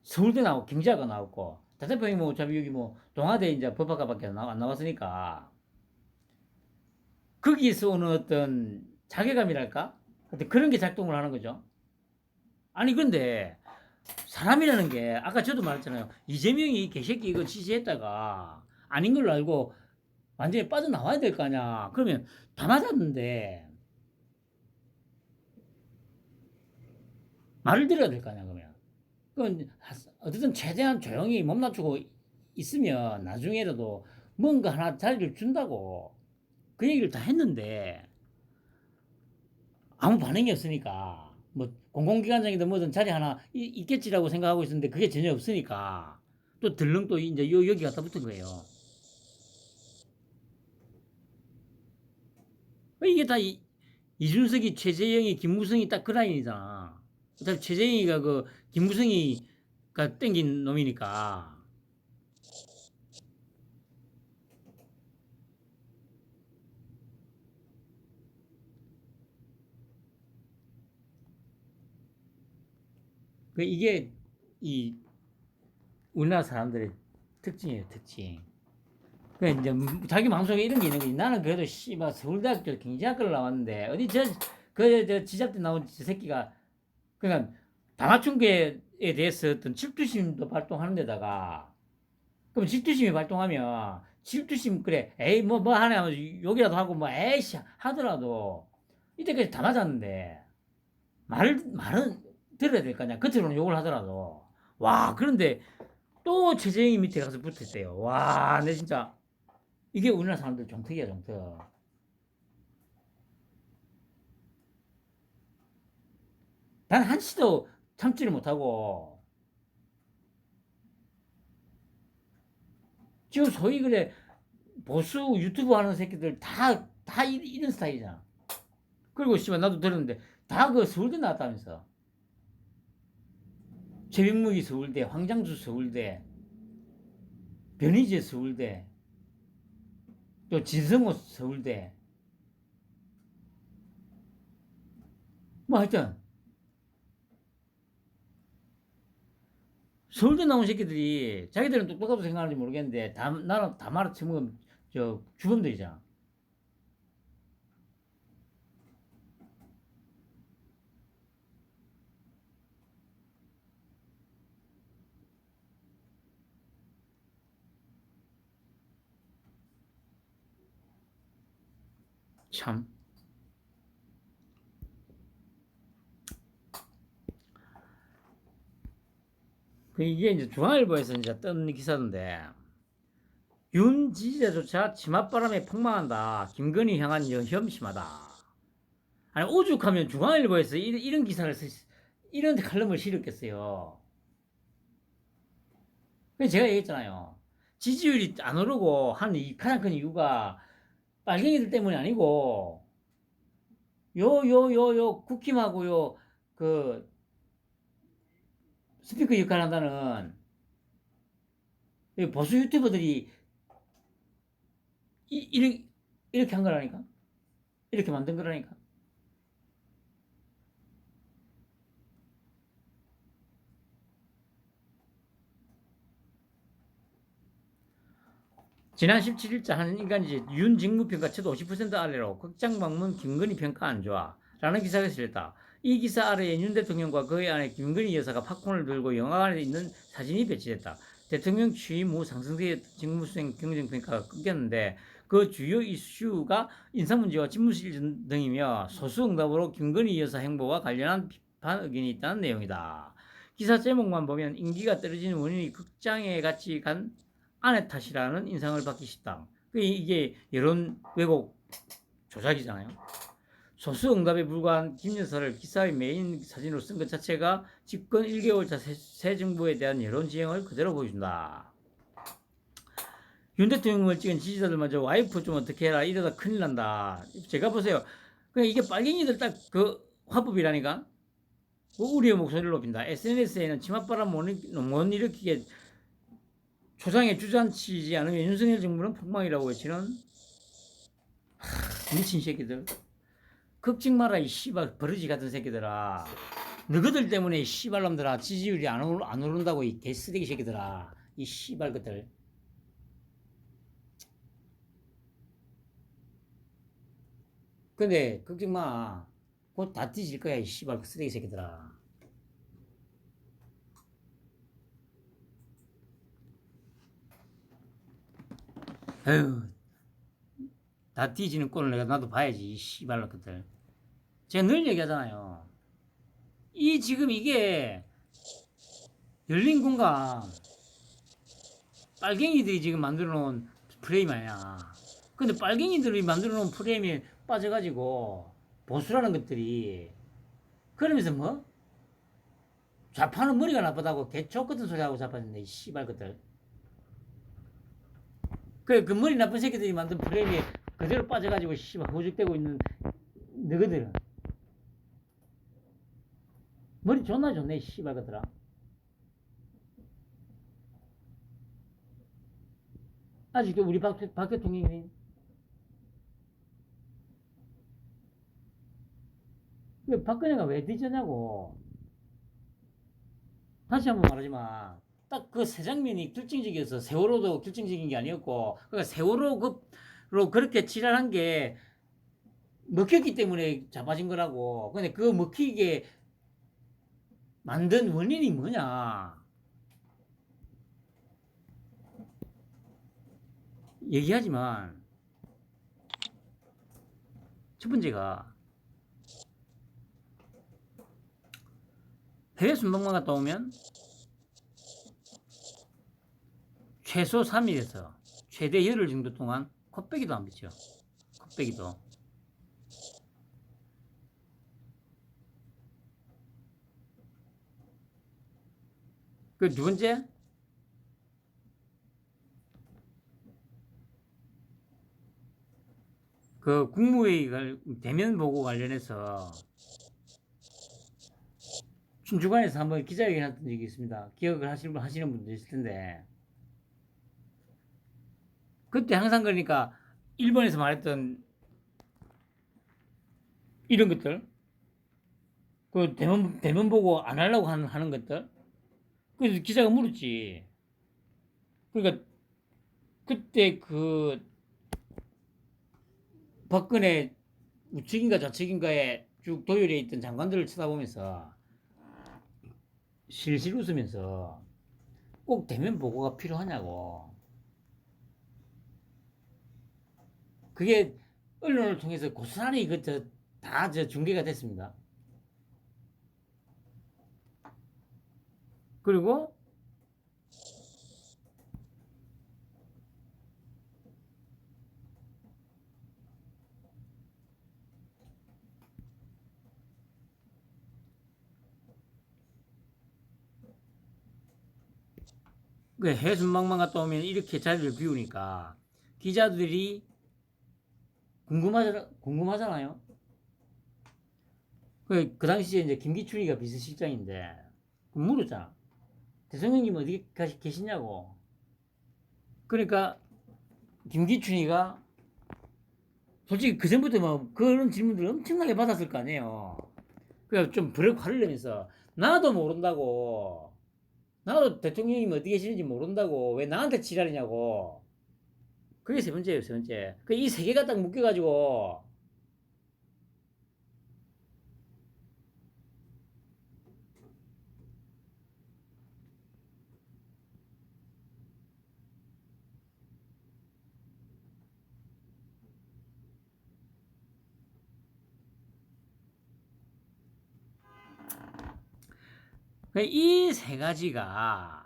서울대 나오고 경제학과 나왔고 다대표님이 뭐 어차피 여기 뭐 동아대 이제 법학과밖에 안 나왔으니까 거기에서 오는 어떤 자괴감이랄까? 그런 게 작동을 하는 거죠. 아니 근데 사람이라는 게 아까 저도 말했잖아요. 이재명이 개새끼 이거 지지했다가 아닌 걸로 알고 완전히 빠져나와야 될 거 아니야. 그러면 다 맞았는데 말을 들어야 될 거 아니야, 그러면. 그건 어쨌든 최대한 조용히 몸 낮추고 있으면 나중에라도 뭔가 하나 자리를 준다고 그 얘기를 다 했는데 아무 반응이 없으니까 뭐 공공기관장이든 뭐든 자리 하나 있겠지라고 생각하고 있었는데 그게 전혀 없으니까 또 들렁 또 이제 여기 갖다 붙은 거예요. 이게 다 이준석이 최재형이 김무성이 딱 그 라인이잖아. 어차피 최재형이가 그 김무성이가 땡긴 놈이니까. 이게 이 우리나라 사람들의 특징이에요, 특징. 그 이제 자기 마음속에 이런 게 있는 거지. 나는 그래도 씨발 서울대학교 경제학과를 나왔는데 어디 저 지잡대 나온 저 새끼가 그러니까 다 맞춘 게에 대해서 어떤 질투심도 발동하는 데다가 그럼 질투심이 발동하면 질투심 그래 에이 뭐 하나 욕이라도 하고 뭐 에이씨 하더라도 이때까지 다 맞았는데 말은 들어야 될 거 아니야. 겉으로는 욕을 하더라도 와 그런데 또 최재형이 밑에 가서 붙었대요. 와, 내 진짜 이게 우리나라 사람들 정특이야, 정특. 단 한시도 참지를 못하고 지금 소위 그래 보수 유튜브 하는 새끼들 다 이런 스타일이잖아. 그리고 씨발 나도 들었는데 다 그 서울대 나왔다면서. 최병묵이 서울대, 황장수 서울대, 변희재 서울대, 또 진성호 서울대. 뭐 하여튼 서울대 나온 새끼들이 자기들은 똑똑하다고 생각하는지 모르겠는데 나는 다 말아치면 저 주범들이잖아. 참. 이게 이제 중앙일보에서 이제 뜬 기사인데 윤 지지자조차 치맛바람에 폭망한다. 김건희 향한 여혐 심하다. 아니 오죽하면 중앙일보에서 이런 기사를 이런 칼럼을 실었겠어요. 그래서 제가 얘기했잖아요. 지지율이 안 오르고 한 가장 큰 이유가 빨갱이들 때문이 아니고 국힘하고요 그 스피커 역할 한다는 보수 유튜버들이 이렇게 한 거라니까. 이렇게 만든 거라니까. 지난 17일자 한 인간지 윤 직무평가 최도 50% 아래로 극장 방문 김건희 평가 안 좋아 라는 기사가 실렸다. 이 기사 아래에 윤 대통령과 그의 아내 김건희 여사가 팝콘을 들고 영화관에 있는 사진이 배치됐다. 대통령 취임 후 상승세의 직무수행 경쟁평가가 끊겼는데 그 주요 이슈가 인사문제와 집무실 등이며 소수응답으로 김건희 여사 행보와 관련한 비판 의견이 있다는 내용이다. 기사 제목만 보면 임기가 떨어지는 원인이 극장에 같이 간 아내 탓이라는 인상을 받기 쉽다. 이게 여론 왜곡 조작이잖아요. 소수 응답에 불과한 김 여사를 기사의 메인 사진으로 쓴 것 자체가 집권 1개월차 새 정부에 대한 여론 지형을 그대로 보여준다. 윤 대통령을 찍은 지지자들마저 와이프 좀 어떻게 해라 이러다 큰일 난다. 제가 보세요. 그냥 이게 빨갱이들 딱 그 화법이라니까. 우리의 목소리를 높인다. SNS에는 치맛바람 못 일으키게 초장에 주저앉히지 않으면 윤석열 정부는 폭망이라고 외치는 미친 새끼들. 걱정 마라 이 씨발 버러지 같은 새끼들아. 너희들 때문에 이 씨발놈들아 지지율이 안 오른다고 이 개쓰레기 새끼들아. 이 씨발 것들. 근데 걱정 마. 곧 다 뒤질 거야 이 씨발 쓰레기 새끼들아. 에휴. 다 뒤지는 꼴을 나도 봐야지 이 씨발로 것들. 제가 늘 얘기하잖아요. 이 지금 이게 열린 공간 빨갱이들이 지금 만들어 놓은 프레임 아니야. 근데 빨갱이들이 만들어 놓은 프레임에 빠져가지고 보수라는 것들이 그러면서 뭐 좌파는 머리가 나쁘다고 개초 같은 소리 하고 자빠졌네 이 씨발 것들. 그래 그 머리 나쁜 새끼들이 만든 프레임에 그대로 빠져가지고 씨발 허죽대고 있는 너희들은 머리 존나 좋네 씨발 것들아. 아직도 우리 박 대통령이 박근혜가 왜 뒤졌냐고. 다시 한번 말하지만 딱 그 세 장면이 결정적이어서 세월호도 결정적인 게 아니었고 그러니까 세월호로 그렇게 지랄한 게 먹혔기 때문에 잡아진 거라고. 근데 그 먹히게 만든 원인이 뭐냐 얘기하지만 첫 번째가 해외 순방만 갔다 오면 최소 3일에서 최대 열흘 정도 동안 콧배기도 안 비쳐. 콧배기도. 그 두 번째, 그 국무회의 대면 보고 관련해서 주간에서 한번 기자회견 했던 적이 있습니다. 기억을 하시는 분도 있을 텐데 그때 항상 그러니까 일본에서 말했던 이런 것들 그 대면 보고 안 하려고 하는 것들 그래서 기자가 물었지. 그러니까 그때 그 박근혜 우측인가 좌측인가에 쭉 도열해 있던 장관들을 쳐다보면서 실실 웃으면서 꼭 대면 보고가 필요하냐고. 그게 언론을 통해서 고스란히 다 중계가 됐습니다. 그리고 그 해외 순방만 갔다 오면 이렇게 자리를 비우니까 기자들이 궁금하잖아요. 그 당시에 이제 김기춘이가 비서실장인데 물었잖아. 대통령님 어디 계시냐고. 그러니까 김기춘이가 솔직히 그 전부터 뭐 그런 질문들을 엄청나게 받았을 거 아니에요. 그래서 좀 버럭 화를 내면서 나도 모른다고. 나도 대통령님 어디 계시는지 모른다고. 왜 나한테 지랄이냐고. 그게 세 번째예요, 세 번째. 이 세 개가 딱 묶여가지고 이 세 가지가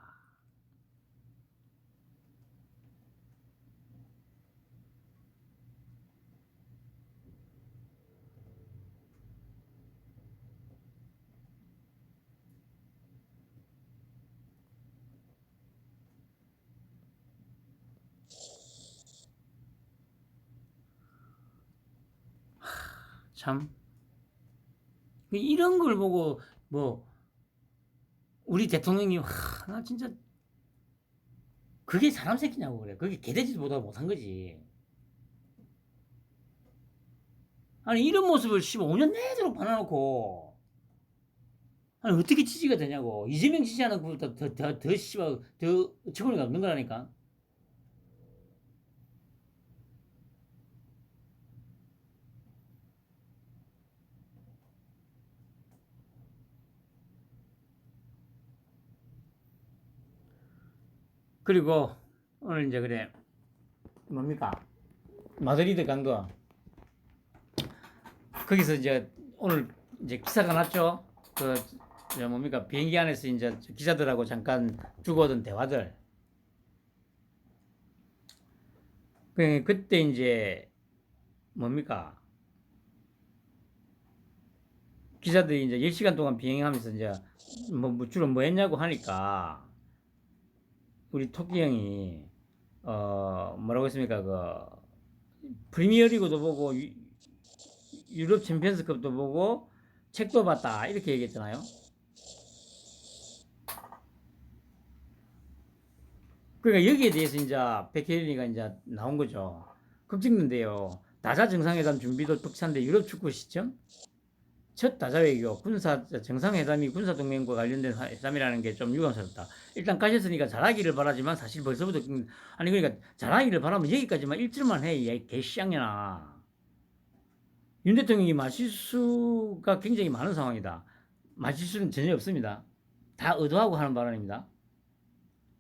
참 이런 걸 보고 뭐 우리 대통령님 나 진짜 그게 사람 새끼냐고 그래. 그게 개돼지도 못한 거지. 아니 이런 모습을 15년 내도록 봐놔놓고 아니 어떻게 지지가 되냐고. 이재명 지지하는 것보다 더 씨발 더 어처구니가 없는 거라니까. 그리고 오늘 이제 그래 뭡니까 마드리드 간 거 거기서 이제 오늘 이제 기사가 났죠. 그 저 뭡니까 비행기 안에서 이제 기자들하고 잠깐 주고받은 대화들. 그때 이제 뭡니까 기자들이 이제 10시간 동안 비행하면서 이제 주로 뭐 했냐고 하니까 우리 토끼 형이 뭐라고 했습니까 프리미어리그도 보고 유럽 챔피언스컵도 보고 책도 봤다 이렇게 얘기했잖아요. 그러니까 여기에 대해서 이제 백혜린이가 이제 나온 거죠. 걱정된대요. 다자 정상회담 준비도 벅찬데 유럽 축구 시점? 첫 다자 외교 군사 정상회담이 군사 동맹과 관련된 회담이라는 게 좀 유감스럽다. 일단 가셨으니까 잘하기를 바라지만 사실 벌써부터 아니 그러니까 잘하기를 바라면 여기까지만 일주일만 해. 이 개시장이나 윤 대통령이 말실수가 굉장히 많은 상황이다. 말실수는 전혀 없습니다. 다 의도하고 하는 발언입니다.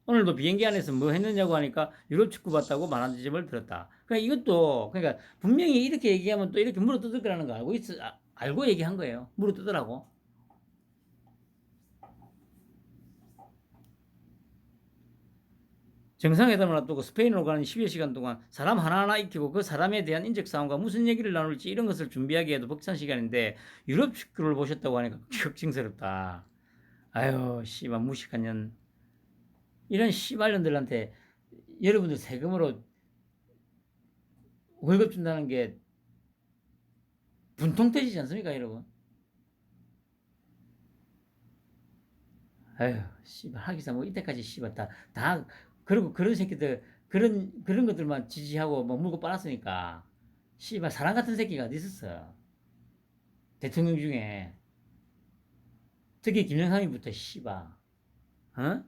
오늘도 비행기 안에서 뭐 했느냐고 하니까 유럽 축구 봤다고 말한 점을 들었다. 그러니까 이것도 그러니까 분명히 이렇게 얘기하면 또 이렇게 물어뜯을 거라는 거 알고 얘기한 거예요. 물어뜯으라고. 정상회담을 앞두고 스페인으로 가는 10여 시간 동안 사람 하나하나 익히고 그 사람에 대한 인적 사항과 무슨 얘기를 나눌지 이런 것을 준비하기에도 벅찬 시간인데 유럽 축구를 보셨다고 하니까 걱정스럽다. 아유 씨발 무식한 년. 이런 씨발년들한테 여러분들 세금으로 월급 준다는 게 분통 터지지 않습니까 여러분? 아유 씨발 하기사 뭐 이때까지 씨발 다 그리고 그런 새끼들 그런 것들만 지지하고 뭐 물고 빨았으니까 씨발 사람 같은 새끼가 어디 있었어. 대통령 중에 특히 김영삼이부터 씨발 어?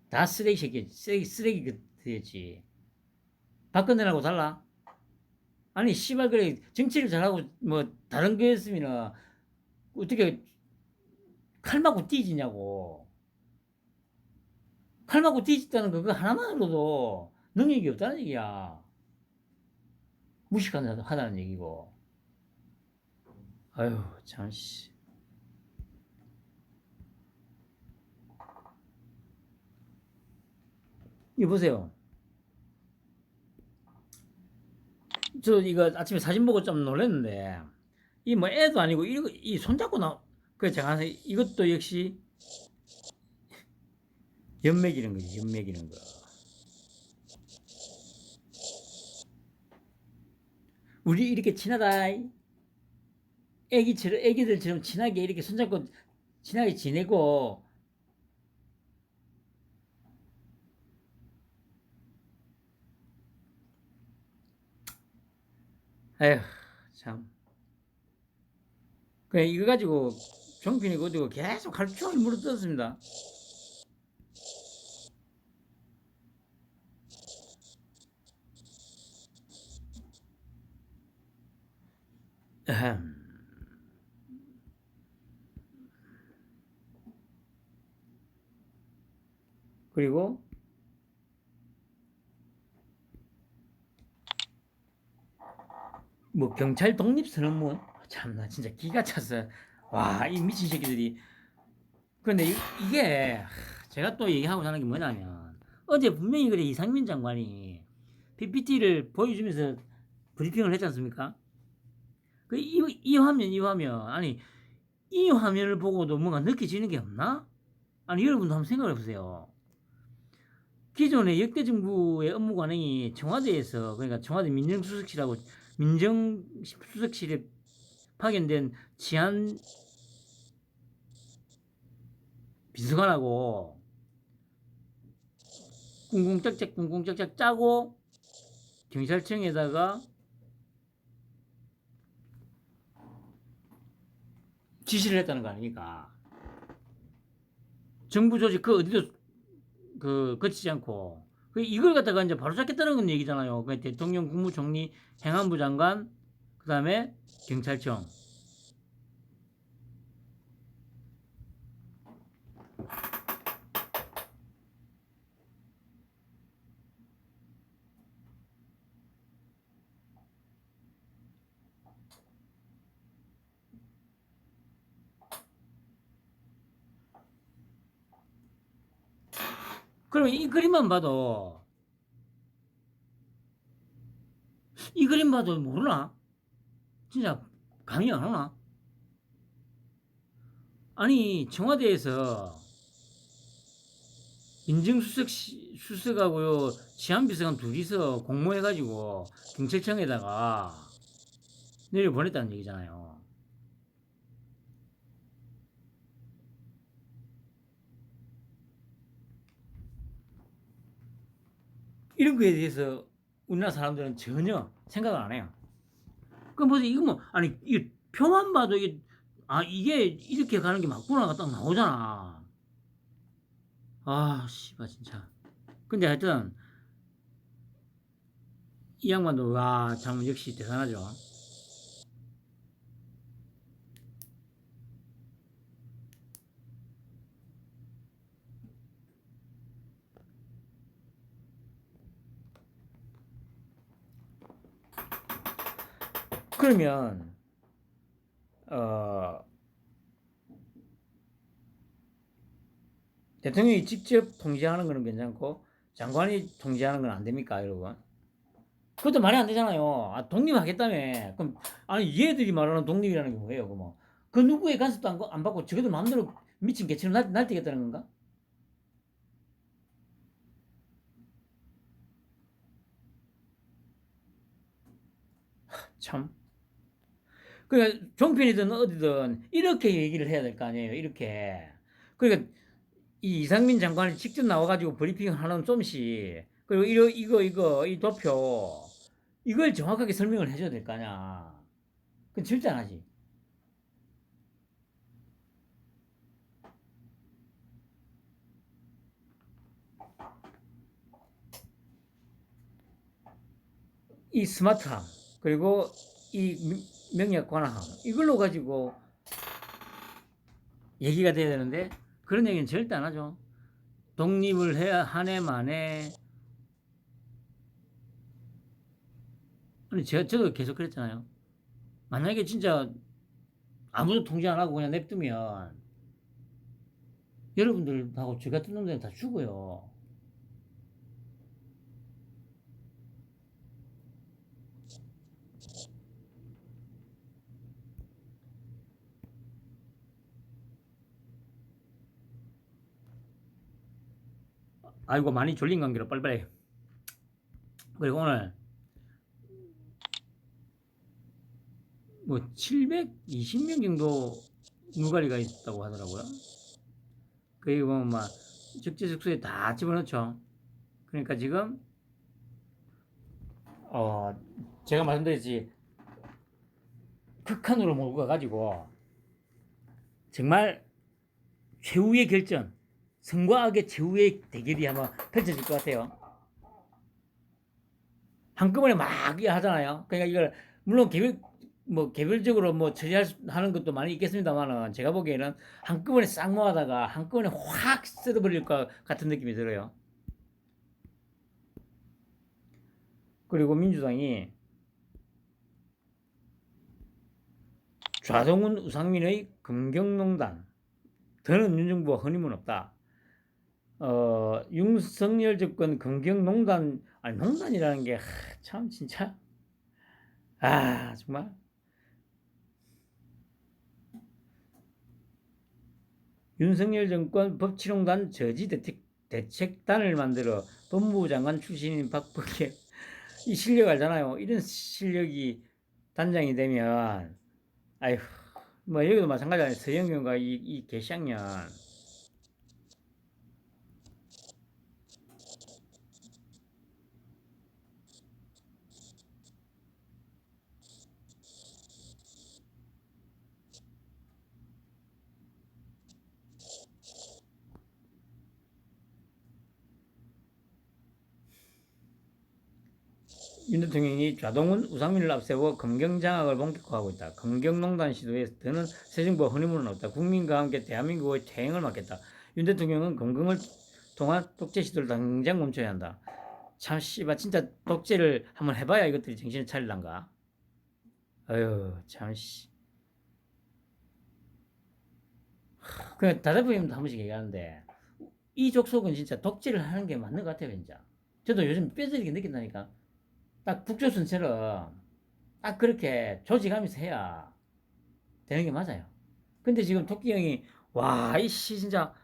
다 쓰레기 새끼 쓰레기 그였지. 박근혜라고 달라? 아니 씨발 그래 정치를 잘하고 뭐 다른 거였으면 어떻게 칼 맞고 뒤지냐고. 칼 맞고 뒤집다는 그거 하나만으로도 능력이 없다는 얘기야. 무식하다는 얘기고. 아유 참 씨. 이거 보세요. 저 이거 아침에 사진 보고 좀 놀랐는데 이 뭐 애도 아니고 이 손잡고 그 제가 이것도 역시 연맥이는 거지 연맥이는 거. 우리 이렇게 친하다. 애기들처럼 친하게 이렇게 손잡고 친하게 지내고 에휴 참. 그냥 이거 가지고 종편이 어디고 계속 할 줄을 물어뜯었습니다. 그리고 뭐 경찰 독립선언문 참나 진짜 기가 차서 와 이 미친 새끼들이. 그런데 이게 제가 또 얘기하고 자는 게 뭐냐면 어제 분명히 그래 이상민 장관이 PPT를 보여주면서 브리핑을 했지 않습니까? 이 화면 아니 이 화면을 보고도 뭔가 느껴지는 게 없나? 아니 여러분도 한번 생각해 보세요. 기존의 역대 정부의 업무 관행이 청와대에서 그러니까 청와대 민정수석실에 파견된 치안 비서관하고 꿍꿍짝짝 짜고 경찰청에다가 지시를 했다는 거 아닙니까? 정부 조직 그 어디도 거치지 않고 이걸 갖다가 이제 바로 잡겠다는 건 얘기잖아요. 대통령, 국무총리, 행안부 장관, 그 다음에 경찰청. 그럼 이 그림만 봐도 이 그림 봐도 모르나? 진짜 감이 안 오나? 아니 청와대에서 민정수석 수석하고요 치안비서관 둘이서 공모해가지고 경찰청에다가 내려 보냈다는 얘기잖아요. 이런 거에 대해서 우리나라 사람들은 전혀 생각을 안 해요. 그럼 뭐지 이거 뭐 아니 이 표만 봐도 이게 아 이게 이렇게 가는 게 맞구나가 딱 나오잖아. 아 씨발 진짜. 근데 하여튼 이 양반도 와 참 역시 대단하죠. 그러면 어 대통령이 직접 통제하는 거는 괜찮고 장관이 통제하는 건 안 됩니까, 여러분? 그것도 말이 안 되잖아요. 아, 독립하겠다며. 그럼 아니 얘들이 말하는 독립이라는 게 뭐예요, 그뭐? 그 누구의 간섭도 안 받고 저희들 마음대로 미친 개처럼 날뛰겠다는 건가? 참. 그러니까 종편이든 어디든 이렇게 얘기를 해야 될 거 아니에요. 이렇게. 그러니까 이 이상민 장관이 직접 나와가지고 브리핑을 하는 솜씨 그리고 이거 이 도표 이걸 정확하게 설명을 해줘야 될 거 아니야. 그건 절대 안 하지. 이 스마트함 그리고 이 명력 관화함 이걸로 가지고 얘기가 돼야 되는데 그런 얘기는 절대 안 하죠. 독립을 해야 한 해 만에 아니 저도 계속 그랬잖아요. 만약에 진짜 아무도 통제 안 하고 그냥 냅두면 여러분들하고 저 같은 놈들은 다 죽어요. 아이고 많이 졸린 관계로 빨리빨리. 그리고 오늘 뭐 720명 정도 물갈이가 있다고 하더라고요. 그게 보면 막 적재적소에 다 집어넣죠. 그러니까 지금 어 제가 말씀드렸지 극한으로 몰고 가가지고 정말 최후의 결전, 성과 악의 최후의 대결이 아마 펼쳐질 것 같아요. 한꺼번에 막 하잖아요. 그러니까 이걸 물론 개별적으로 뭐 처리하는 것도 많이 있겠습니다만은 제가 보기에는 한꺼번에 싹 모아다가 한꺼번에 확 쓸어버릴 것 같은 느낌이 들어요. 그리고 민주당이 좌동훈 우상민의 금경농단 더는 윤정부와 허니문 없다. 윤석열 정권 금경농단 아니 농단이라는 게 참 진짜 아 정말 윤석열 정권 법치농단 저지 대책단을 만들어 법무부 장관 출신인 박범계 이 실력 알잖아요. 이런 실력이 단장이 되면 아휴 뭐 여기도 마찬가지잖아요. 서영경과 이 개쌍년 윤 대통령이 좌동훈 우상민을 앞세워 검경장악을 본격화하고 있다. 검경농단 시도에 더는 새 정부와 허니문은 없다. 국민과 함께 대한민국의 퇴행을 막겠다. 윤 대통령은 검경을 통한 독재 시도를 당장 멈춰야 한다. 참 씨발 진짜 독재를 한번 해봐야 이것들이 정신을 차릴란가. 아유 참 씨. 그냥 다자부님도 한 번씩 얘기하는데 이 족속은 진짜 독재를 하는 게 맞는 것 같아요, 진짜. 저도 요즘 뼈저리게 느낀다니까. 딱 북조선처럼 딱 그렇게 조직하면서 해야 되는 게 맞아요. 근데 지금 토끼 형이, 와, 이씨, 진짜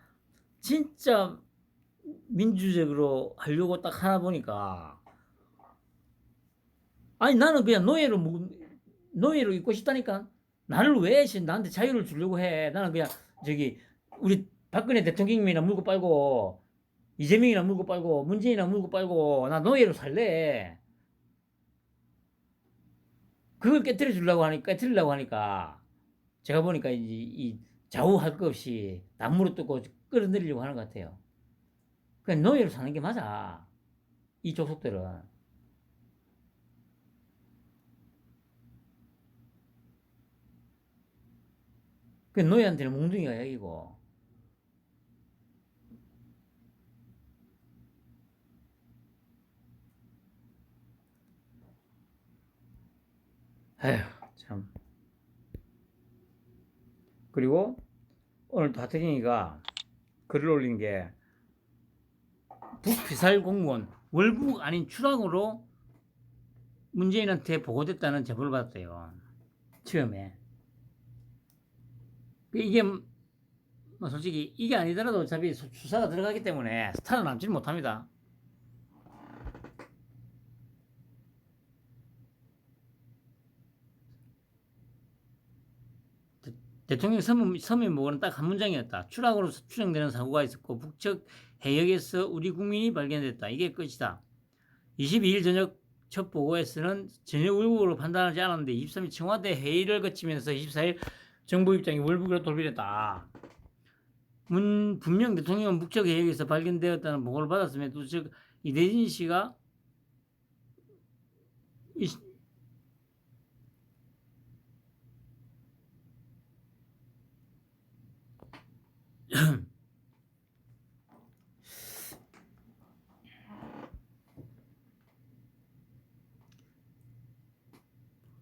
민주적으로 하려고 딱 하나 보니까, 아니, 나는 그냥 노예로 있고 싶다니까? 나를 왜 나한테 자유를 주려고 해? 나는 그냥, 저기, 우리 박근혜 대통령이나 물고 빨고, 이재명이나 물고 빨고, 문재인이나 물고 빨고, 나 노예로 살래. 그걸 깨뜨리려고 하니까, 제가 보니까 이 좌우할 것 없이 남무로 뜯고 끌어내리려고 하는 것 같아요. 그냥 노예로 사는 게 맞아. 이 족속들은. 그 노예한테는 몽둥이가 약이고. 에휴, 참. 그리고 오늘 하태경이가 글을 올린 게 북피살 공무원 월북 아닌 추락으로 문재인한테 보고됐다는 제보를 받았대요. 처음에. 이게 뭐 솔직히 이게 아니더라도 어차피 수사가 들어가기 때문에 살아남지는 못합니다. 대통령 서면목은 딱 한 문장이었다. 추락으로 추정되는 사고가 있었고 북측 해역에서 우리 국민이 발견됐다. 이게 끝이다. 22일 저녁 첫 보고에서는 전혀 월북으로 판단하지 않았는데 23일 청와대 회의를 거치면서 24일 정부 입장이 월북으로 돌변했다. 분명 대통령은 북측 해역에서 발견되었다는 보고를 받았음에도 즉 이대진 씨가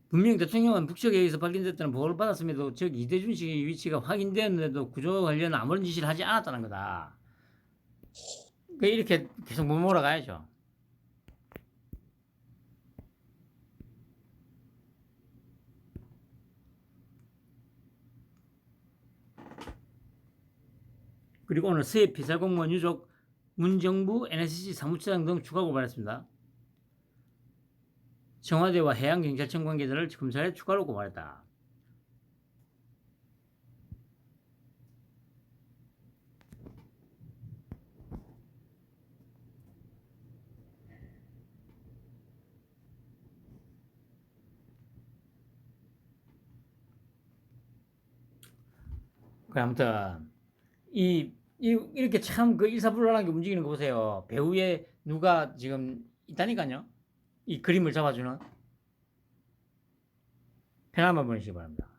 분명 대통령은 북측에 의해서 발견됐다는 보고를 받았음에도 즉 이대준 씨의 위치가 확인되었는데도 구조 관련 아무런 지시를 하지 않았다는 거다. 이렇게 계속 몰아가야죠. 그리고 오늘 서해 피살공무원 유족 문정부 NSC 사무처장 등 추가 고발했습니다. 청와대와 해양경찰청 관계자를 검찰에 추가로 고발했다. 아무튼 이렇게 참 그 일사불란하게 움직이는 거 보세요. 배우에 누가 지금 있다니까요. 이 그림을 잡아주는. 펜 한번 보내시기 바랍니다.